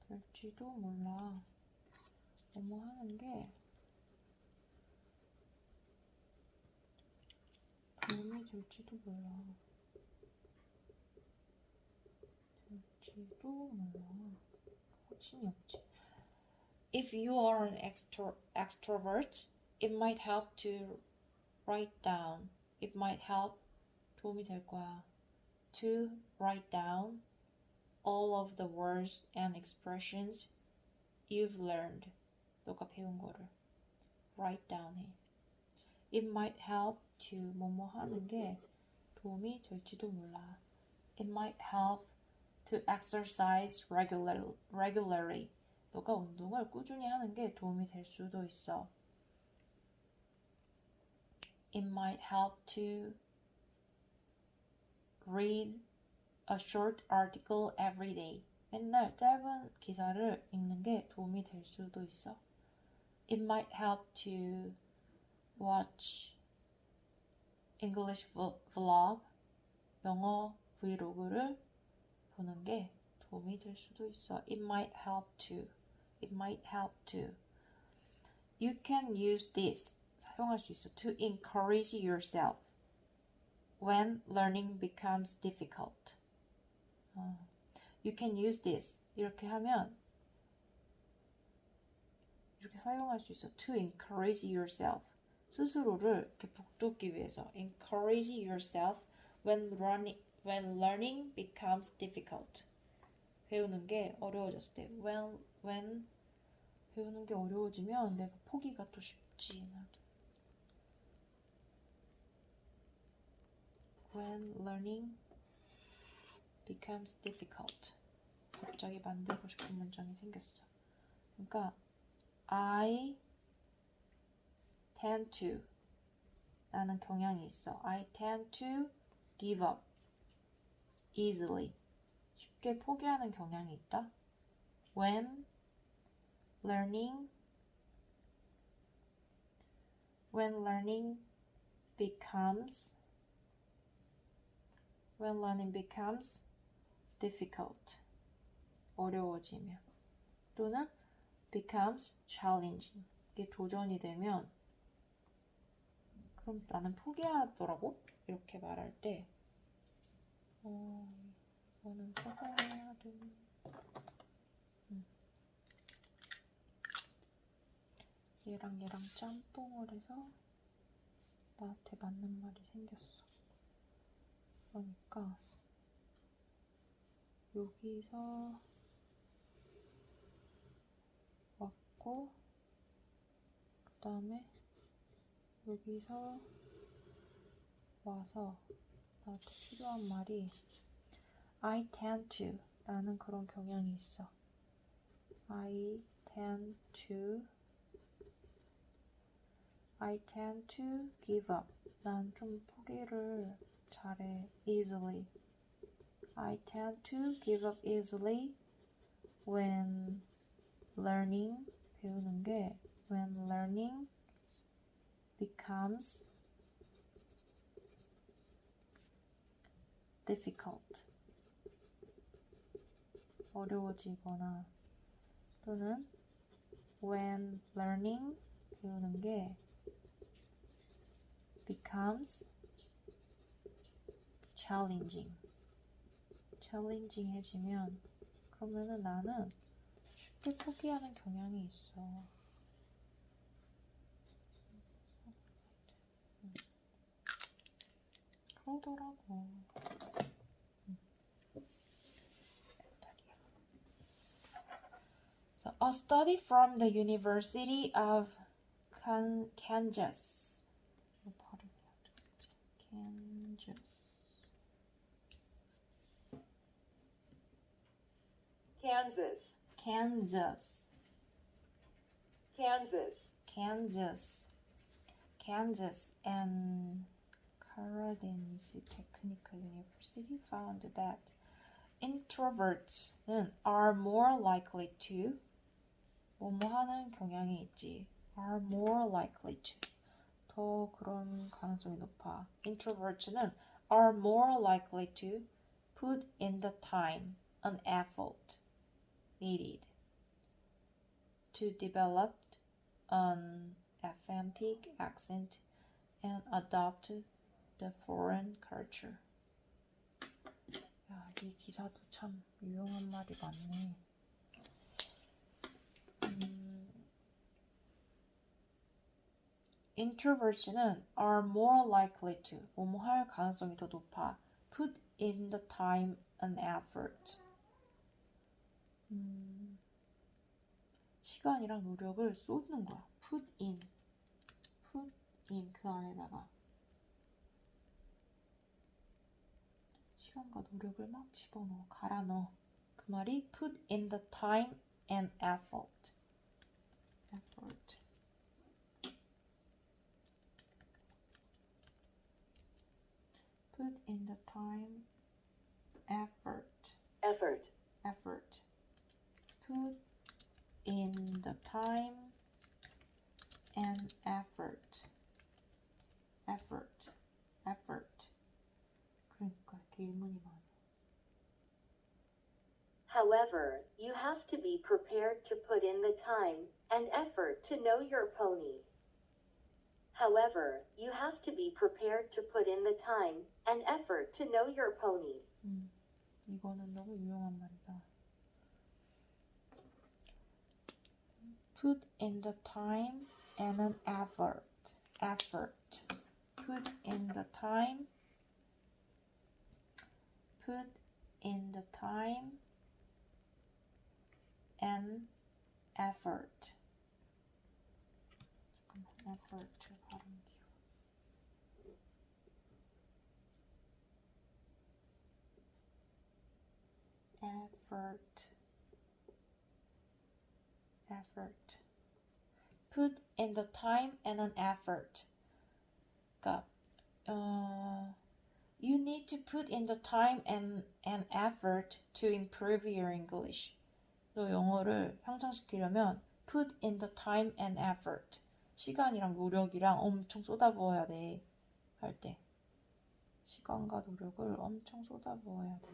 될지도 몰라. 뭐뭐 하는 게 도움이 될지도 몰라. 될지도 몰라. 확신이 없지. If you are an extrovert, it might help to write down. It might help, 도움이 될 거야. To write down all of the words and expressions you've learned. 너가 배운 거를 write down 해. It might help to 뭐뭐 하는 게 도움이 될지도 몰라. It might help to exercise regularly. 너가 운동을 꾸준히 하는 게 도움이 될 수도 있어. It might help to read a short article every day. 맨날 짧은 기사를 읽는 게 도움이 될 수도 있어. It might help to watch English vlog, 영어 브이로그를 보는 게 도움이 될 수도 있어. It might help to. You can use this. 사용할 수 있어. To encourage yourself when learning becomes difficult. You can use this. 이렇게 하면 이렇게 사용할 수 있어. To encourage yourself. 스스로를 이렇게 북돋기 위해서. Encourage yourself when learning becomes difficult. 배우는 게 어려워졌을 때. When 배우는 게 어려워지면 내가 포기가 또 쉽지. 나도. When learning becomes difficult. 갑자기 만들고 싶은 문장이 생겼어. 그러니까 I tend to 라는 경향이 있어. I tend to give up easily. 쉽게 포기하는 경향이 있다. When learning becomes difficult. 어려워지면. 또는 becomes challenging. 이게 도전이 되면 그럼 나는 포기하더라고? 이렇게 말할 때 이거는 써봐야 되는 얘랑 짬뽕을 해서 나한테 맞는 말이 생겼어. 그러니까 여기서 왔고 그 다음에 여기서 와서 나한테 필요한 말이 I tend to 라는 그런 경향이 있어. I tend to give up. 난 좀 포기를 잘해. easily. I tend to give up easily when learning 배우는 게 when learning becomes difficult 어려워지거나 또는 when learning 배우는 게 becomes challenging해지면 그러면은 나는 쉽게 포기하는 경향이 있어. 그러더라고. So, a study from the University of Kansas. Kansas and Caroline's Technical University found that introverts are more likely to 뭐뭐 하는 경향이 있지. are more likely to 더 그런 가능성이 높아. introverts는 are more likely to put in the time and effort needed to develop an authentic accent and adopt the foreign culture. 야, 이 기사도 참 유용한 말이 많네. introverts는 are more likely to 뭐뭐 할 가능성이 더 높아. put in the time and effort. 시간이랑 노력을 쏟는 거야. put in 그 안에다가 시간과 노력을 막 집어넣어, 갈아 넣어. 그 말이 put in the time and effort. Put in the time, effort. Put in the time and effort. 그러니까 이렇게 의문이 많아. However, you have to be prepared to put in the time and effort to know your pony. However, you have to be prepared to put in the time and effort to know your pony. 이거는 너무 유용한 말이다. Put in the time and an effort. Put in the time. Put in the time and effort. effort 발음 귀여워. effort. Put in the time and an effort. 그러니까 you need to put in the time and an effort to improve your English. 너 영어를 향상시키려면 put in the time and effort. 시간이랑 노력이랑 엄청 쏟아부어야 돼. 할 때. 시간과 노력을 엄청 쏟아부어야 돼.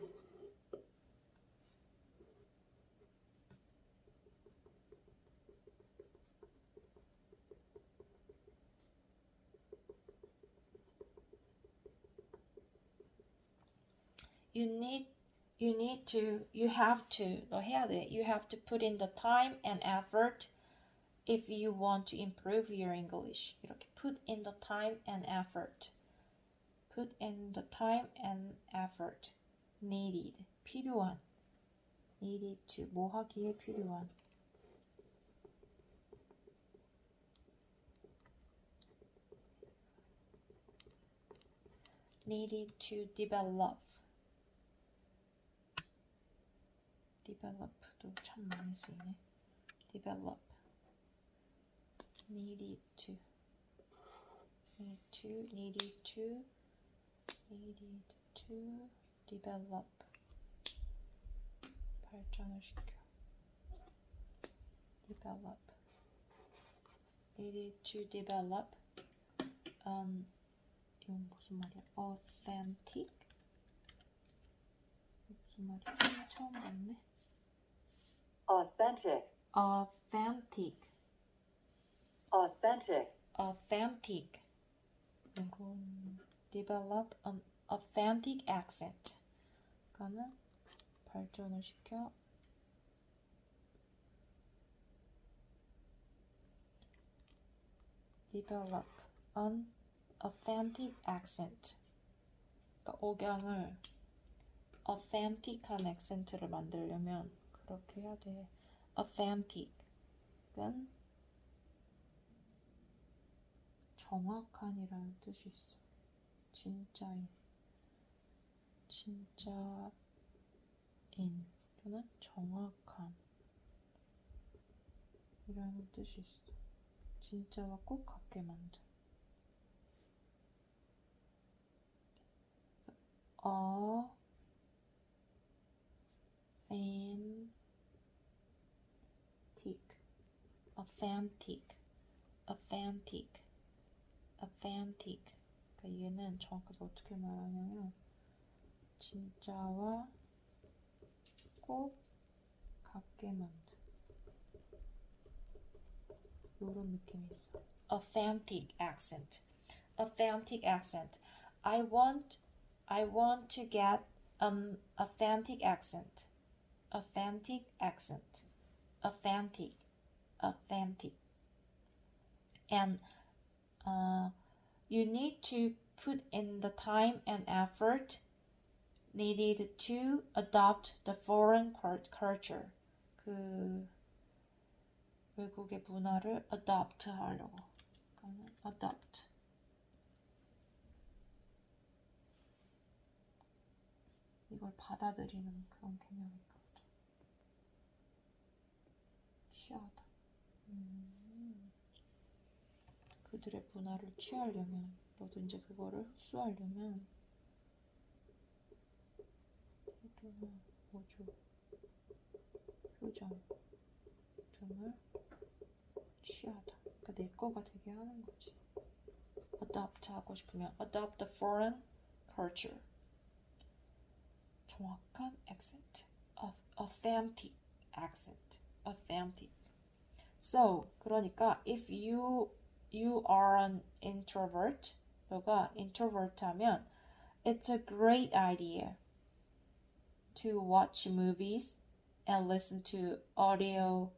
너 해야 돼. You have to put in the time and effort if you want to improve your English. 이렇게 put in the time and effort. Put in the time and effort. Needed. 필요한. Needed to. 뭐 하기에 필요한. Needed to develop. develop도 참 많이 쓰이네. develop. needed to develop. 발전을 시켜. develop. Needed to develop. 이건 무슨 말이야? Authentic. 무슨 말이지? 처음 봤네. Authentic. Authentic. Authentic. Authentic. 이건 develop an authentic accent. 그러니까는 발전을 시켜 develop an authentic accent. 그러니까 억양을 authentic한 액센트를 만들려면 그렇게 해야 돼. authentic은 정확한이라는 뜻이 있어. 진짜인. 진짜인 또는 정확한 이라는 뜻이 있어. 진짜와 꼭 같게 만든. authentic. 그러니까 얘는 정확하게 어떻게 말하냐면 진짜와 꼭 같게 만든 이런 느낌이 있어. authentic accent. I want to get an authentic accent. And you need to put in the time and effort needed to adopt the foreign culture. 그 외국의 문화를 adopt 하려고. 그러니까 adopt. 이걸 받아들이는 그런 개념인가 보다. 취하다. 그들의 문화를 취하려면 너도 이제 그거를 흡수하려면 태도나 어조, 표정 등을 취하다. 그러니까 내 거가 되게 하는 거지. adopt 하고 싶으면 adopt the foreign culture. 정확한 accent. authentic accent. authentic. So, 그러니까 if you are an introvert, 너가 introvert 하면 it's a great idea to watch movies and listen to audio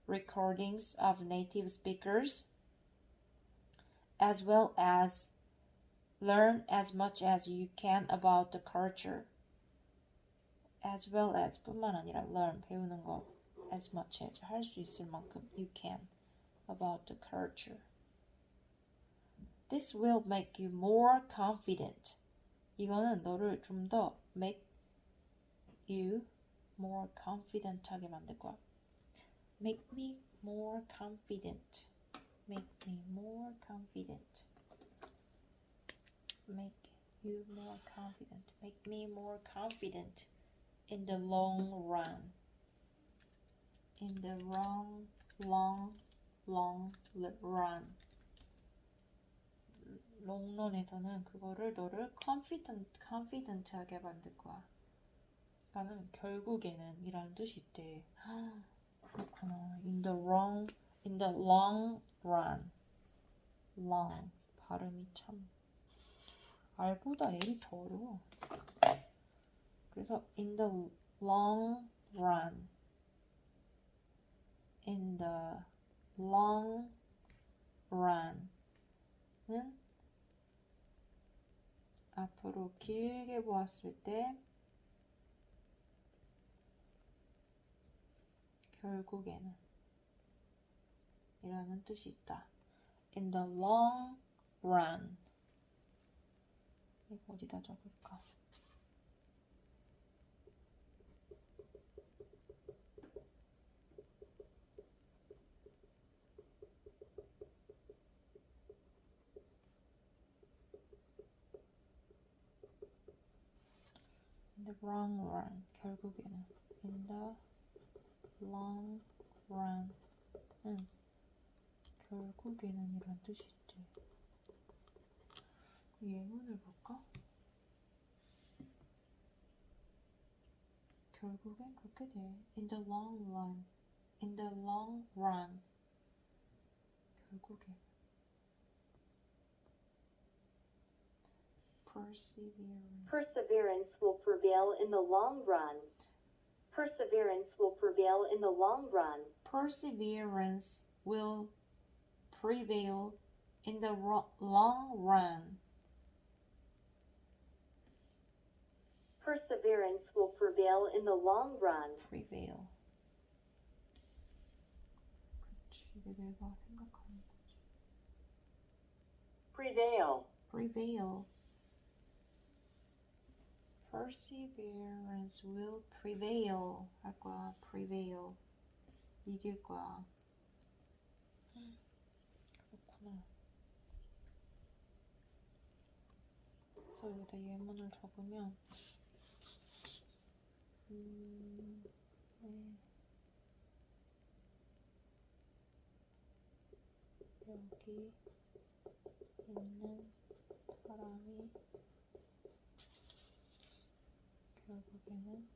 recordings of native speakers as well as learn as much as you can about the culture. as well as 뿐만 아니라 learn 배우는 거 as much as 할 수 있을 만큼 you can about the culture. This will make you more confident. 이거는 너를 좀 더 make you more confident 하게 만들 거야. Make me more confident. Make me more confident. Make you more confident. Make me more confident in the long run. In the long run. 롱런에서는 그거를 너를 confident하게 만들 거야. 나는 결국에는 이라는 뜻이 있대. 그렇구나. In the long run. long 발음이 참 R보다 L이 더 어려워. 그래서 in the long run. In the long run은 앞으로 길게 보았을 때 결국에는 이라는 뜻이 있다. In the long run. 이거 어디다 적을까? In the long run. 결국에는 in the long run. 결국에는 이란 뜻이 있대. 예문을 볼까? 결국엔 그렇게 돼. In the long run. In the long run. 결국에. Perseverance. Perseverance will prevail in the long run. Perseverance will prevail in the long run. Perseverance will prevail in the long run. Perseverance will prevail in the long run. prevail. 그치, 이게 내가 생각하는 거지. Prevail. prevail. Perseverance will prevail. 할 거야. prevail. 이길 거야. 그렇구나. 그래서 여기다 예문을 적으면 네. 여기 있는 사람이 결국에는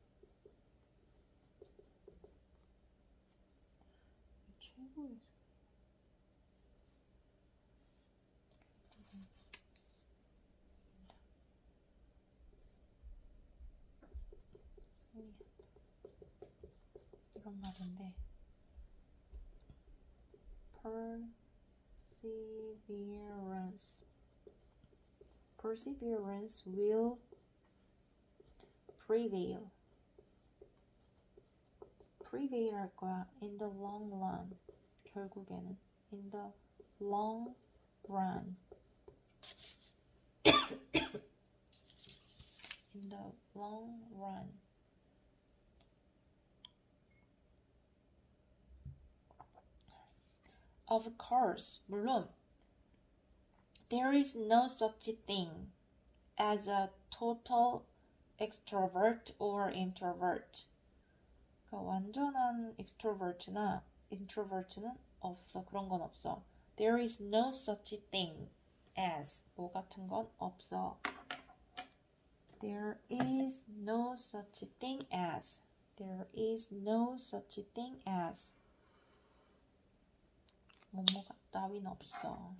최고의 승리한다. 이런 말인데 Perseverance will prevail. prevail 할 거야. In the long run. 결국에는 in the long run. in the long run. Of course, 물론 there is no such thing as a total extrovert or introvert. 그러니까 완전한 extrovert나 introvert는 없어. 그런 건 없어. There is no such thing as 뭐 같은 건 없어. There is no such thing as. There is no such thing as. 뭐뭐가 따윈 없어.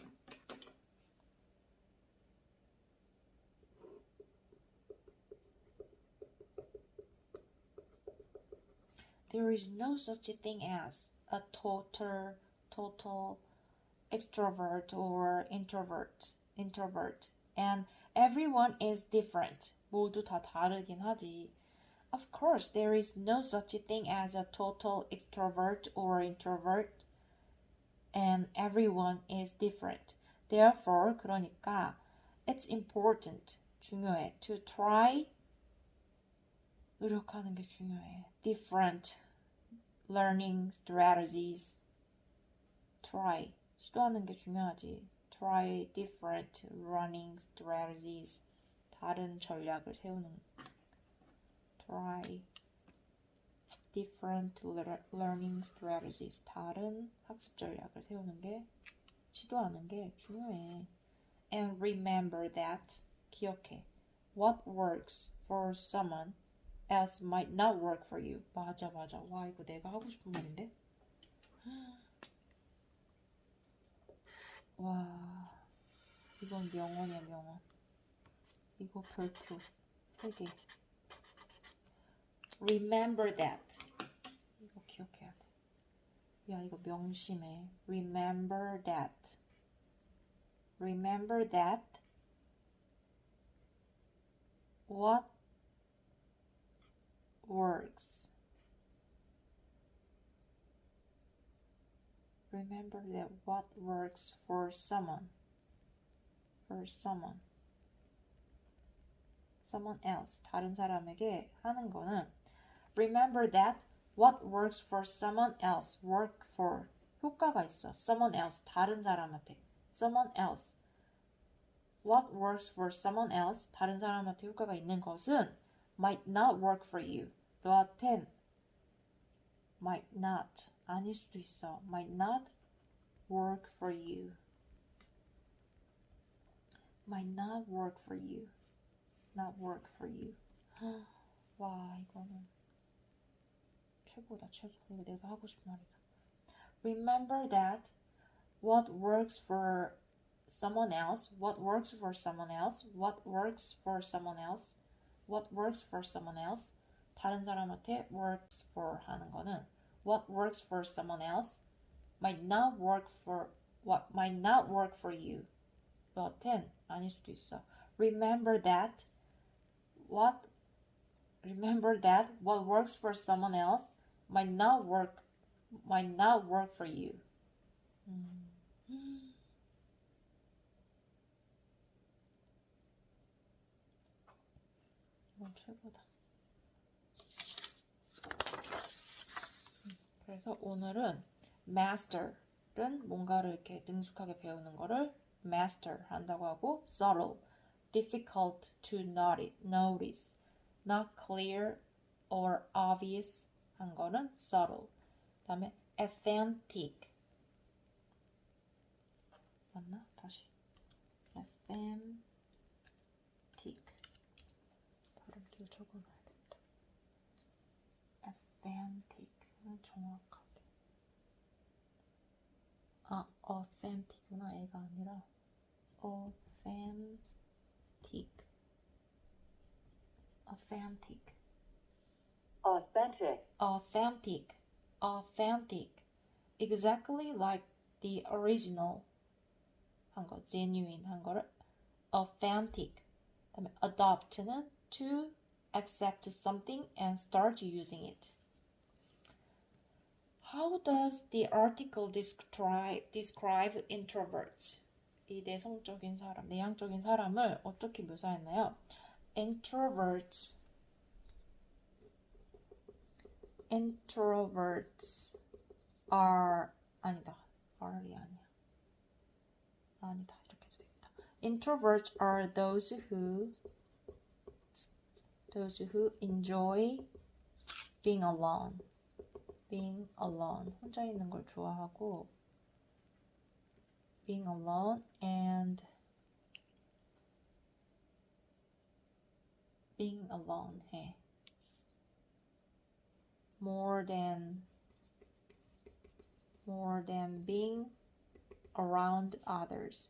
There is no such thing as a total extrovert or introvert. And everyone is different. 모두 다 다르긴 하지. Of course, there is no such thing as a total extrovert or introvert. And everyone is different. Therefore, 그러니까 it's important, 중요해. To try, 노력하는 게 중요해. Different learning strategies. Try, 시도하는 게 중요하지. Try different learning strategies. 다른 전략을 세우는. Try different learning strategies. 다른 학습 전략을 세우는 게, 시도하는 게 중요해. And remember that, 기억해. What works for someone else might not work for you. 맞아. 와, 이거 내가 하고 싶은 말인데? 와, 이건 명언이야, 명언. 이거 별표 3개. Remember that. 이거 기억해야 돼. 야, 이거 명심해. Remember that. Remember that. What works. Remember that what works for someone. For someone. Someone else. 다른 사람에게 하는 거는 Remember that what works for someone else. Work for. 효과가 있어. Someone else. 다른 사람한테. Someone else. What works for someone else. 다른 사람한테 효과가 있는 것은 might not work for you. 너한텐 might not 아닐 수도 있어. might not work for you. might not work for you. not work for you. 와, 이거는 최고다, 최고. 이거 내가 하고 싶은 말이다. Remember that what works for someone else, what works for someone else, what works for someone else, what works for someone else. 다른 사람한테 works for 하는 거는 what works for someone else might not work for what might not work for you. 너한텐 아닐 수도 있어. Remember that what works for someone else might not work for you. 이건 최고다. 그래서 오늘은 master은 뭔가를 이렇게 능숙하게 배우는 거를 master 한다고 하고 subtle, difficult to notice, not clear or obvious 한 거는 subtle. 그 다음에 authentic 맞나? 다시 authentic 발음 기호 적어놔야겠다. authentic은 정확하게 authentic구나. 애가 아니라 authentic exactly like the original 한 거, genuine 한 거를 authentic. 그다음에 adopt는 to accept something and start using it. How does the article describe introverts? 이 내성적인 사람, 내향적인 사람을 어떻게 묘사했나요? Introverts are 아니다. R이 아니야. 아니다. 이렇게 해도 되겠다. Introverts are those who enjoy being alone. 혼자 있는 걸 좋아하고 being alone and being alone 해. more than being around others.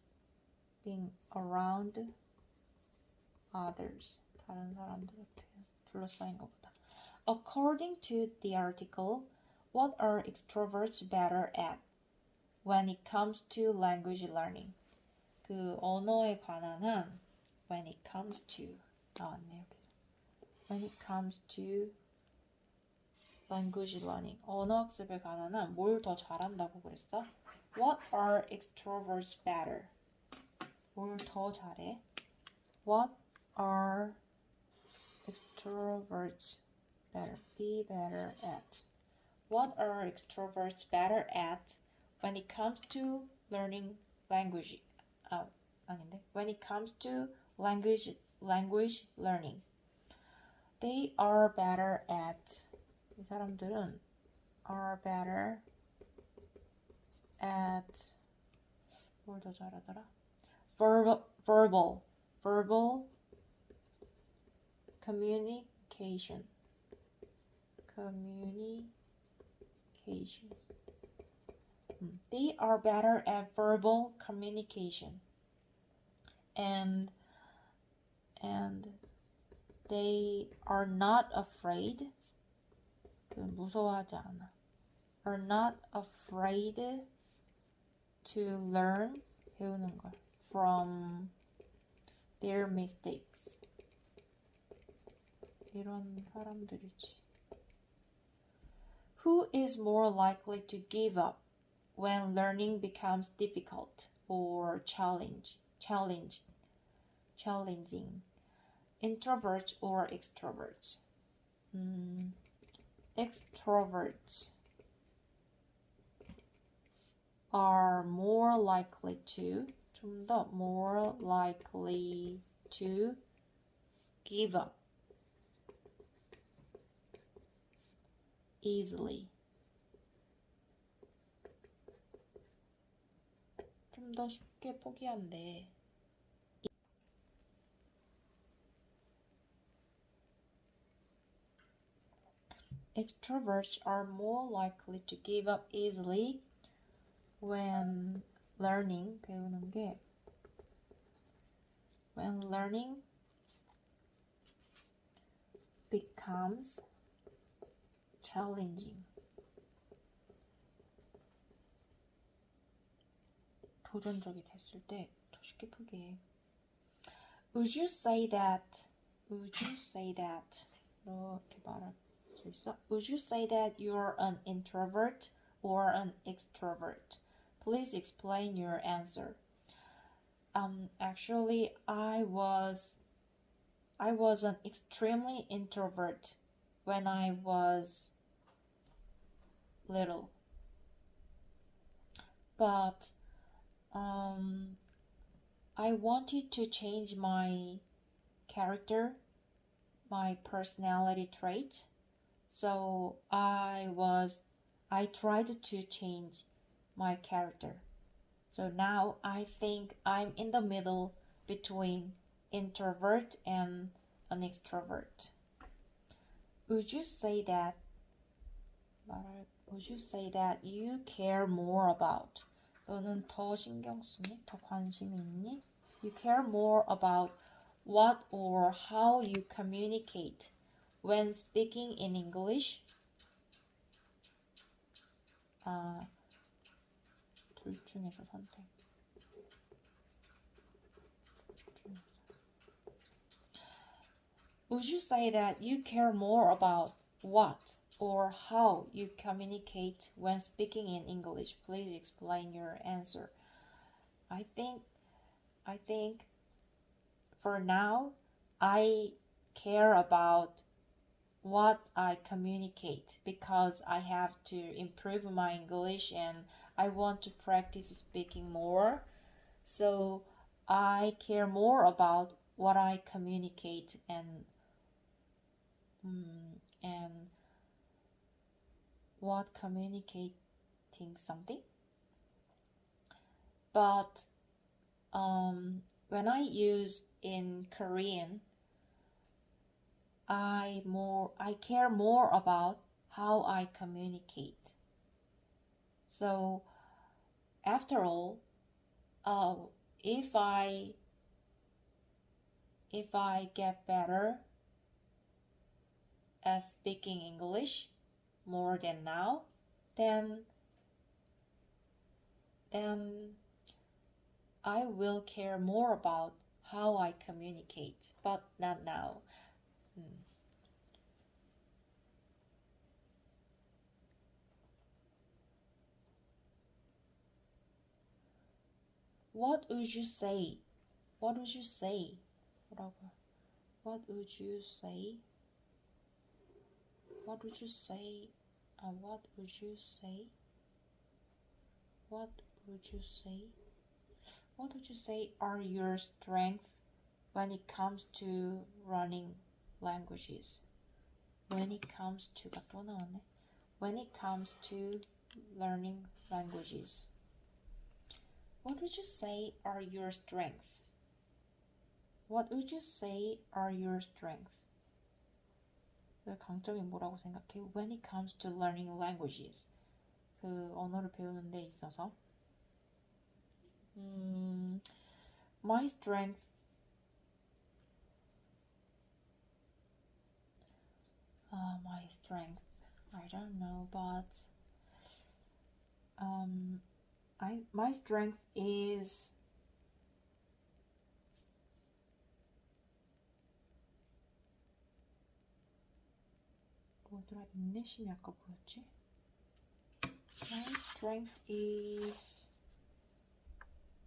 다른 사람들한테 둘러싸인 것보다. According to the article, what are extroverts better at when it comes to language learning? 그 언어에 관한 한 when it comes to 나왔네 여기서. when it comes to language learning 언어 학습에 관한 한 뭘 더 잘한다고 그랬어? What are extroverts better? 뭘 더 잘해? What are extroverts be better at? What are extroverts better at when it comes to learning language? 아닌데. When it comes to language learning. They are better at 이 사람들은 are better at 뭘 더 잘하더라? verbal communication. They are better at verbal communication. And they are not afraid. 무서워하지 않아. Are not afraid to learn 배우는 걸 from their mistakes. 이런 사람들이지. Who is more likely to give up when learning becomes difficult or challenging? Introverts or extroverts? Extroverts are more likely to 좀 더 more likely to give up easily 좀 더 쉽게 포기한대. Extroverts are more likely to give up easily when learning, 배우는 게 when learning becomes challenging. 도전적이 됐을 때 더 쉽게 포기해. Would you say that? Would you say that? 이렇게 말할 수 있어? Would you say that you're an introvert or an extrovert? Please explain your answer. Actually, I was an extremely introvert when I was little. But I wanted to change my character, my personality trait. So I tried to change my character. So now I think I'm in the middle between introvert and an extrovert. Would you say that you care more about? 너는 더 신경 쓰니? 더 관심이 있니? You care more about what or how you communicate when speaking in English? 둘 중에서 선택. Would you say that you care more about what or how you communicate when speaking in English? Please explain your answer. I think for now I care about what I communicate because I have to improve my English and I want to practice speaking more. So I care more about what I communicate and what communicating something. But when I use in Korean, I care more about how I communicate. So after all, if I get better at speaking English more than now, then I will care more about how I communicate, but not now. What would you say? What would you say? 뭐라고요? What would you say? What would you say? What would you say? What would you say? What would you say are your strengths when it comes to learning languages? When it comes to When it comes to learning languages. What would you say are your strengths? What would you say are your strengths? 그 강점이 뭐라고 생각해? When it comes to learning languages. 그 언어를 배우는 데 있어서. My strength. My strength. I don't know, but my strength is 뭐더라? 인내심이 아까 뭐였지? My strength is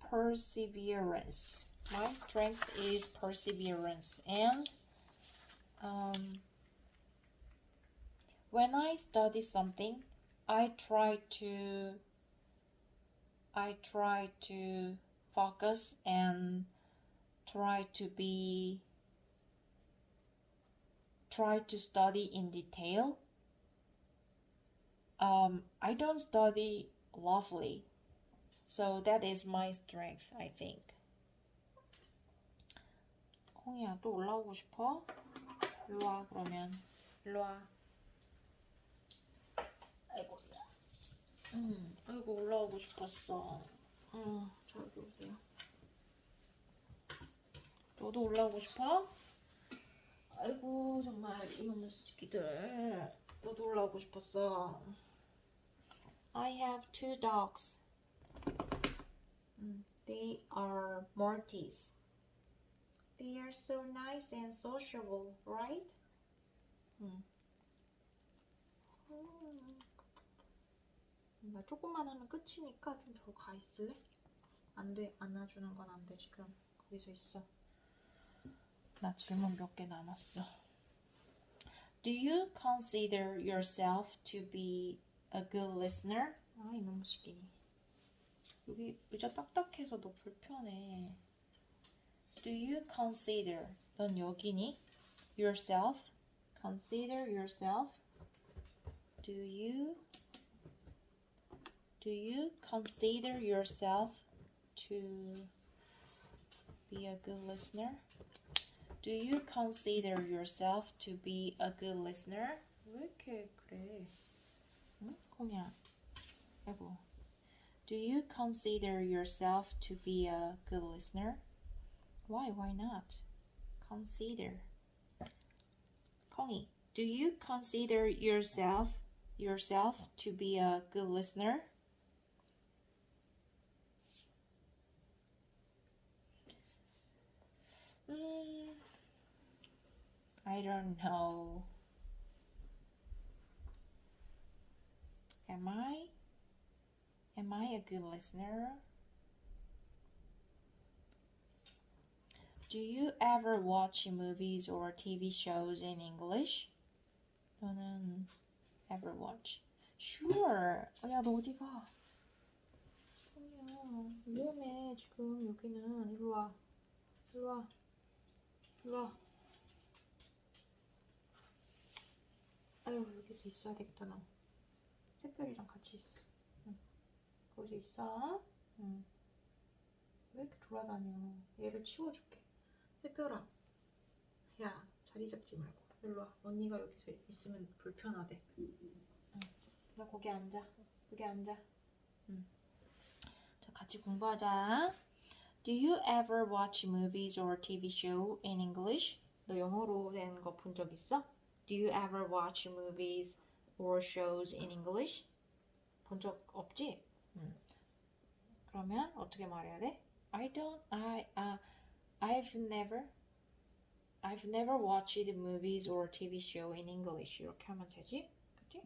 perseverance. My strength is perseverance, and when I study something, I try to focus and try to study in detail. I don't study lovely. So that is my strength, I think. 콩이야, 또 올라오고 싶어? 일로와, 그러면. 일로와. 아이고, 아이고, 올라오고 싶었어. 자, 여기 오세요. 너도 올라오고 싶어? 아이고, 정말 이놈의 새끼들. 너도 올라오고 싶었어. I have two dogs. They are Maltese. They are so nice and sociable, right? 나 조금만 하면 끝이니까 좀 더 가 있을래? 안 돼, 안아주는 건 안 돼. 지금 거기서 있어. 나 질문 몇 개 남았어. Do you consider yourself to be a good listener? 아, 이놈의 새끼니. 여기 의자 딱딱해서 너 불편해. Do you consider, 넌 여기니? Yourself? Consider yourself? Do you consider yourself to be a good listener? Do you consider yourself to be a good listener? 왜 이렇게 그래? 응? 콩이야. 아이고. Do you consider yourself to be a good listener? Why not? Consider. 콩이. Do you consider yourself to be a good listener? I don't know. Am I a good listener? Do you ever watch movies or TV shows in English? 너는 ever watch? Sure. 야, 너 어디 가? 아니야, 위험해. 지금 여기는. 일로 와. 일로 와. 일로 와. 아유, 여기서 있어야 되겠다, 너. 새별이랑 같이 있어. 응. 거기서 있어. 응. 왜 이렇게 돌아다녀? 얘를 치워줄게. 새별아. 야, 자리 잡지 말고. 일로 와. 언니가 여기서 있으면 불편하대. 응. 나 거기 앉아. 여기 앉아. 응. 자, 같이 공부하자. Do you ever watch movies or TV show in English? 너 영어로 된 거 본 적 있어? Do you ever watch movies or shows in English? 본 적 없지? 그러면 어떻게 말해야 돼? I've never watched movies or TV show in English. 이렇게 하면 되지? 그치?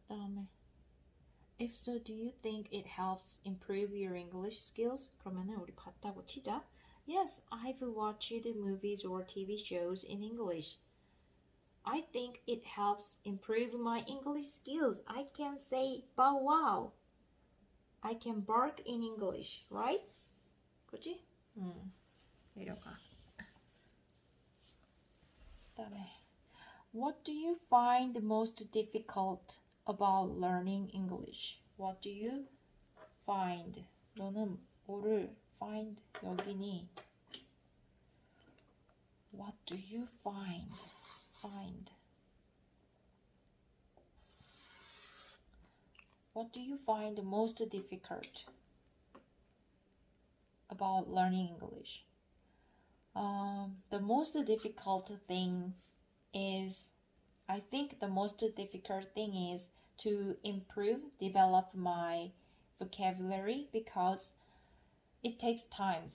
그다음에 If so, do you think it helps improve your English skills? 그러면은 우리 봤다고 치자. Yes, I've watched movies or TV shows in English. I think it helps improve my English skills. I can say bow wow. I can bark in English, right? 그치? 내려가. 그다음에 What do you find most difficult about learning English? What do you find? 너는 뭐를 find 여기니? What do you find? What do you find most difficult about learning English? The most difficult thing is, I think the most difficult thing is to develop my vocabulary because it takes time.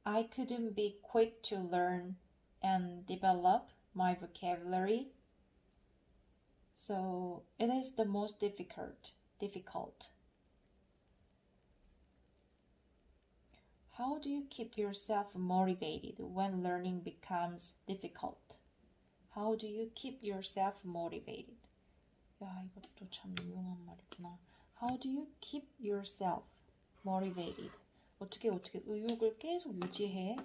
I couldn't be quick to learn and develop my vocabulary, so it is the most difficult. How do you keep yourself motivated when learning becomes difficult? How do you keep yourself motivated? 야, 이것도 참 유용한 말이구나. How do you keep yourself motivated? 어떻게 의욕을 계속 유지해?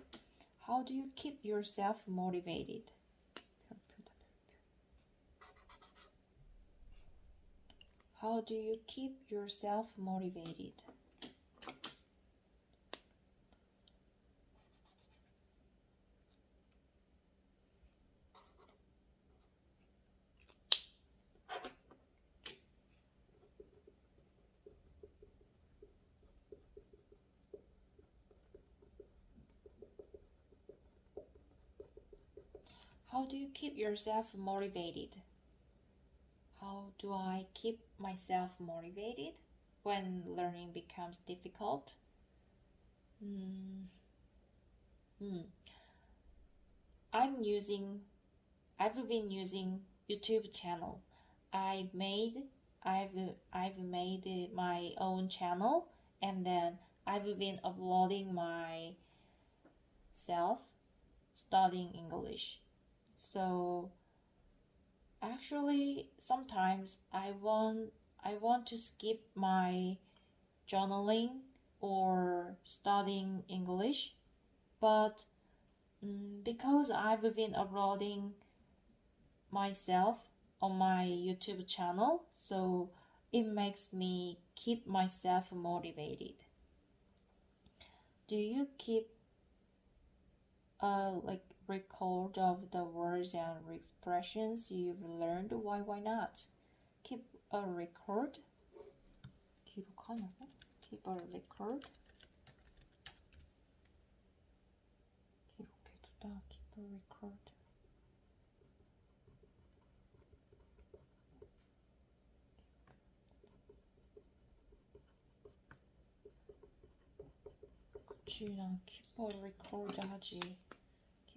How do you keep yourself motivated? 별표다, 별표. How do you keep yourself motivated? How do you keep yourself motivated? How do I keep myself motivated when learning becomes difficult? I've been using YouTube channel. I've made my own channel, and then I've been uploading myself studying English. So actually sometimes I want to skip my journaling or studying English, but because I've been uploading myself on my YouTube channel, so it makes me keep myself motivated. Do you keep record of the words and expressions you've learned? Why not? Keep a record? 기록하냐고? Keep a record? 기록해두다. Keep a record. 그치, 난 keep a record 하지.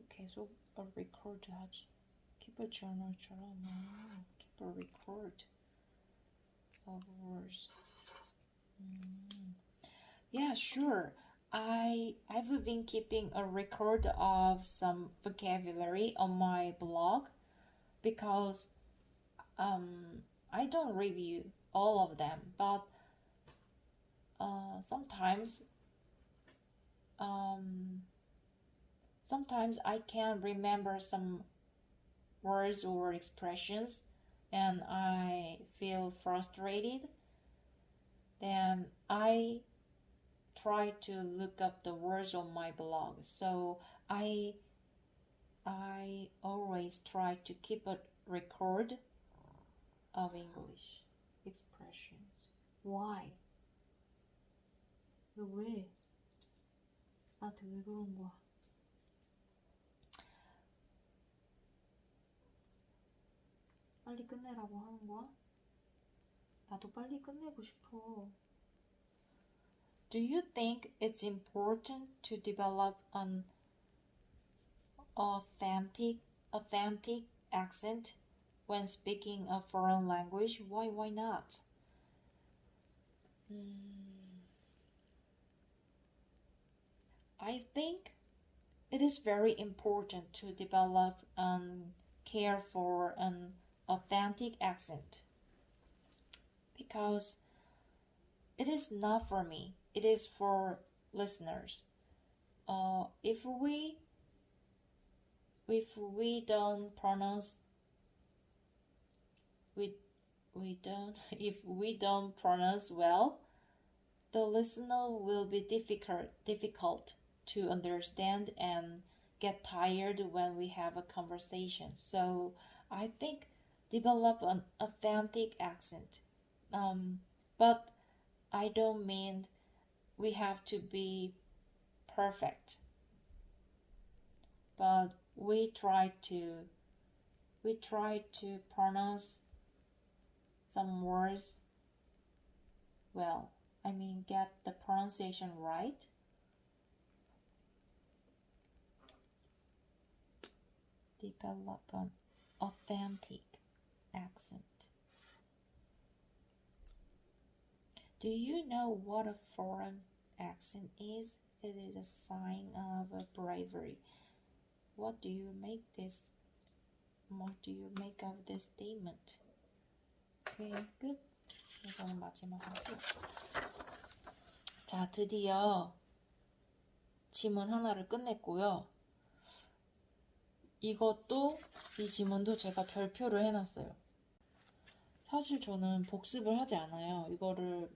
계속 a record 하지. Keep a journal처럼. Keep a record of words. Yeah, sure. I've been keeping a record of some vocabulary on my blog because I don't review all of them, but sometimes I can't remember some words or expressions and I feel frustrated. Then I try to look up the words on my blog. So I always try to keep a record of English expressions. Why? 왜? 나한테 왜 그런 거야? 빨리 끝내라고 하는 거야? 나도 빨리 끝내고 싶어. Do you think it's important to develop an authentic accent when speaking a foreign language? Why not? I think it is very important to develop and care for an authentic accent because it is not for me, it is for listeners. If we don't pronounce well, the listener will be difficult to understand and get tired when we have a conversation. So I think develop an authentic accent. But I don't mean we have to be perfect. But we try to pronounce some words well. I mean, get the pronunciation right. Develop an authentic accent. Do you know what a foreign accent is? It is a sign of bravery. What do you make of this statement? Okay, good. 이거는 마지막 하고. 자, 드디어 지문 하나를 끝냈고요. 이 지문도 제가 별표를 해놨어요. 사실 저는 복습을 하지 않아요. 이거를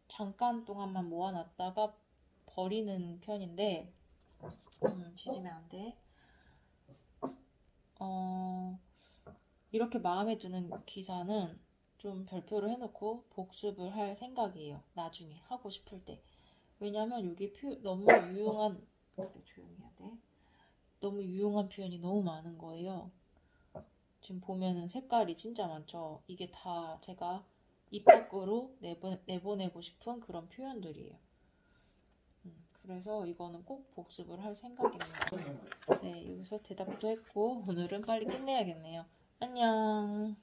잠깐 동안만 모아놨다가 버리는 편인데, 지지면 안 돼. 이렇게 마음에 드는 기사는 좀 별표를 해놓고 복습을 할 생각이에요. 나중에 하고 싶을 때. 왜냐면 여기 너무 유용한, 그래, 조용히 해야 돼. 너무 유용한 표현이 너무 많은 거예요. 지금 보면은 색깔이 진짜 많죠. 이게 다 제가 입 밖으로 내보내고 싶은 그런 표현들이에요. 그래서 이거는 꼭 복습을 할 생각입니다. 네, 여기서 대답도 했고 오늘은 빨리 끝내야겠네요. 안녕.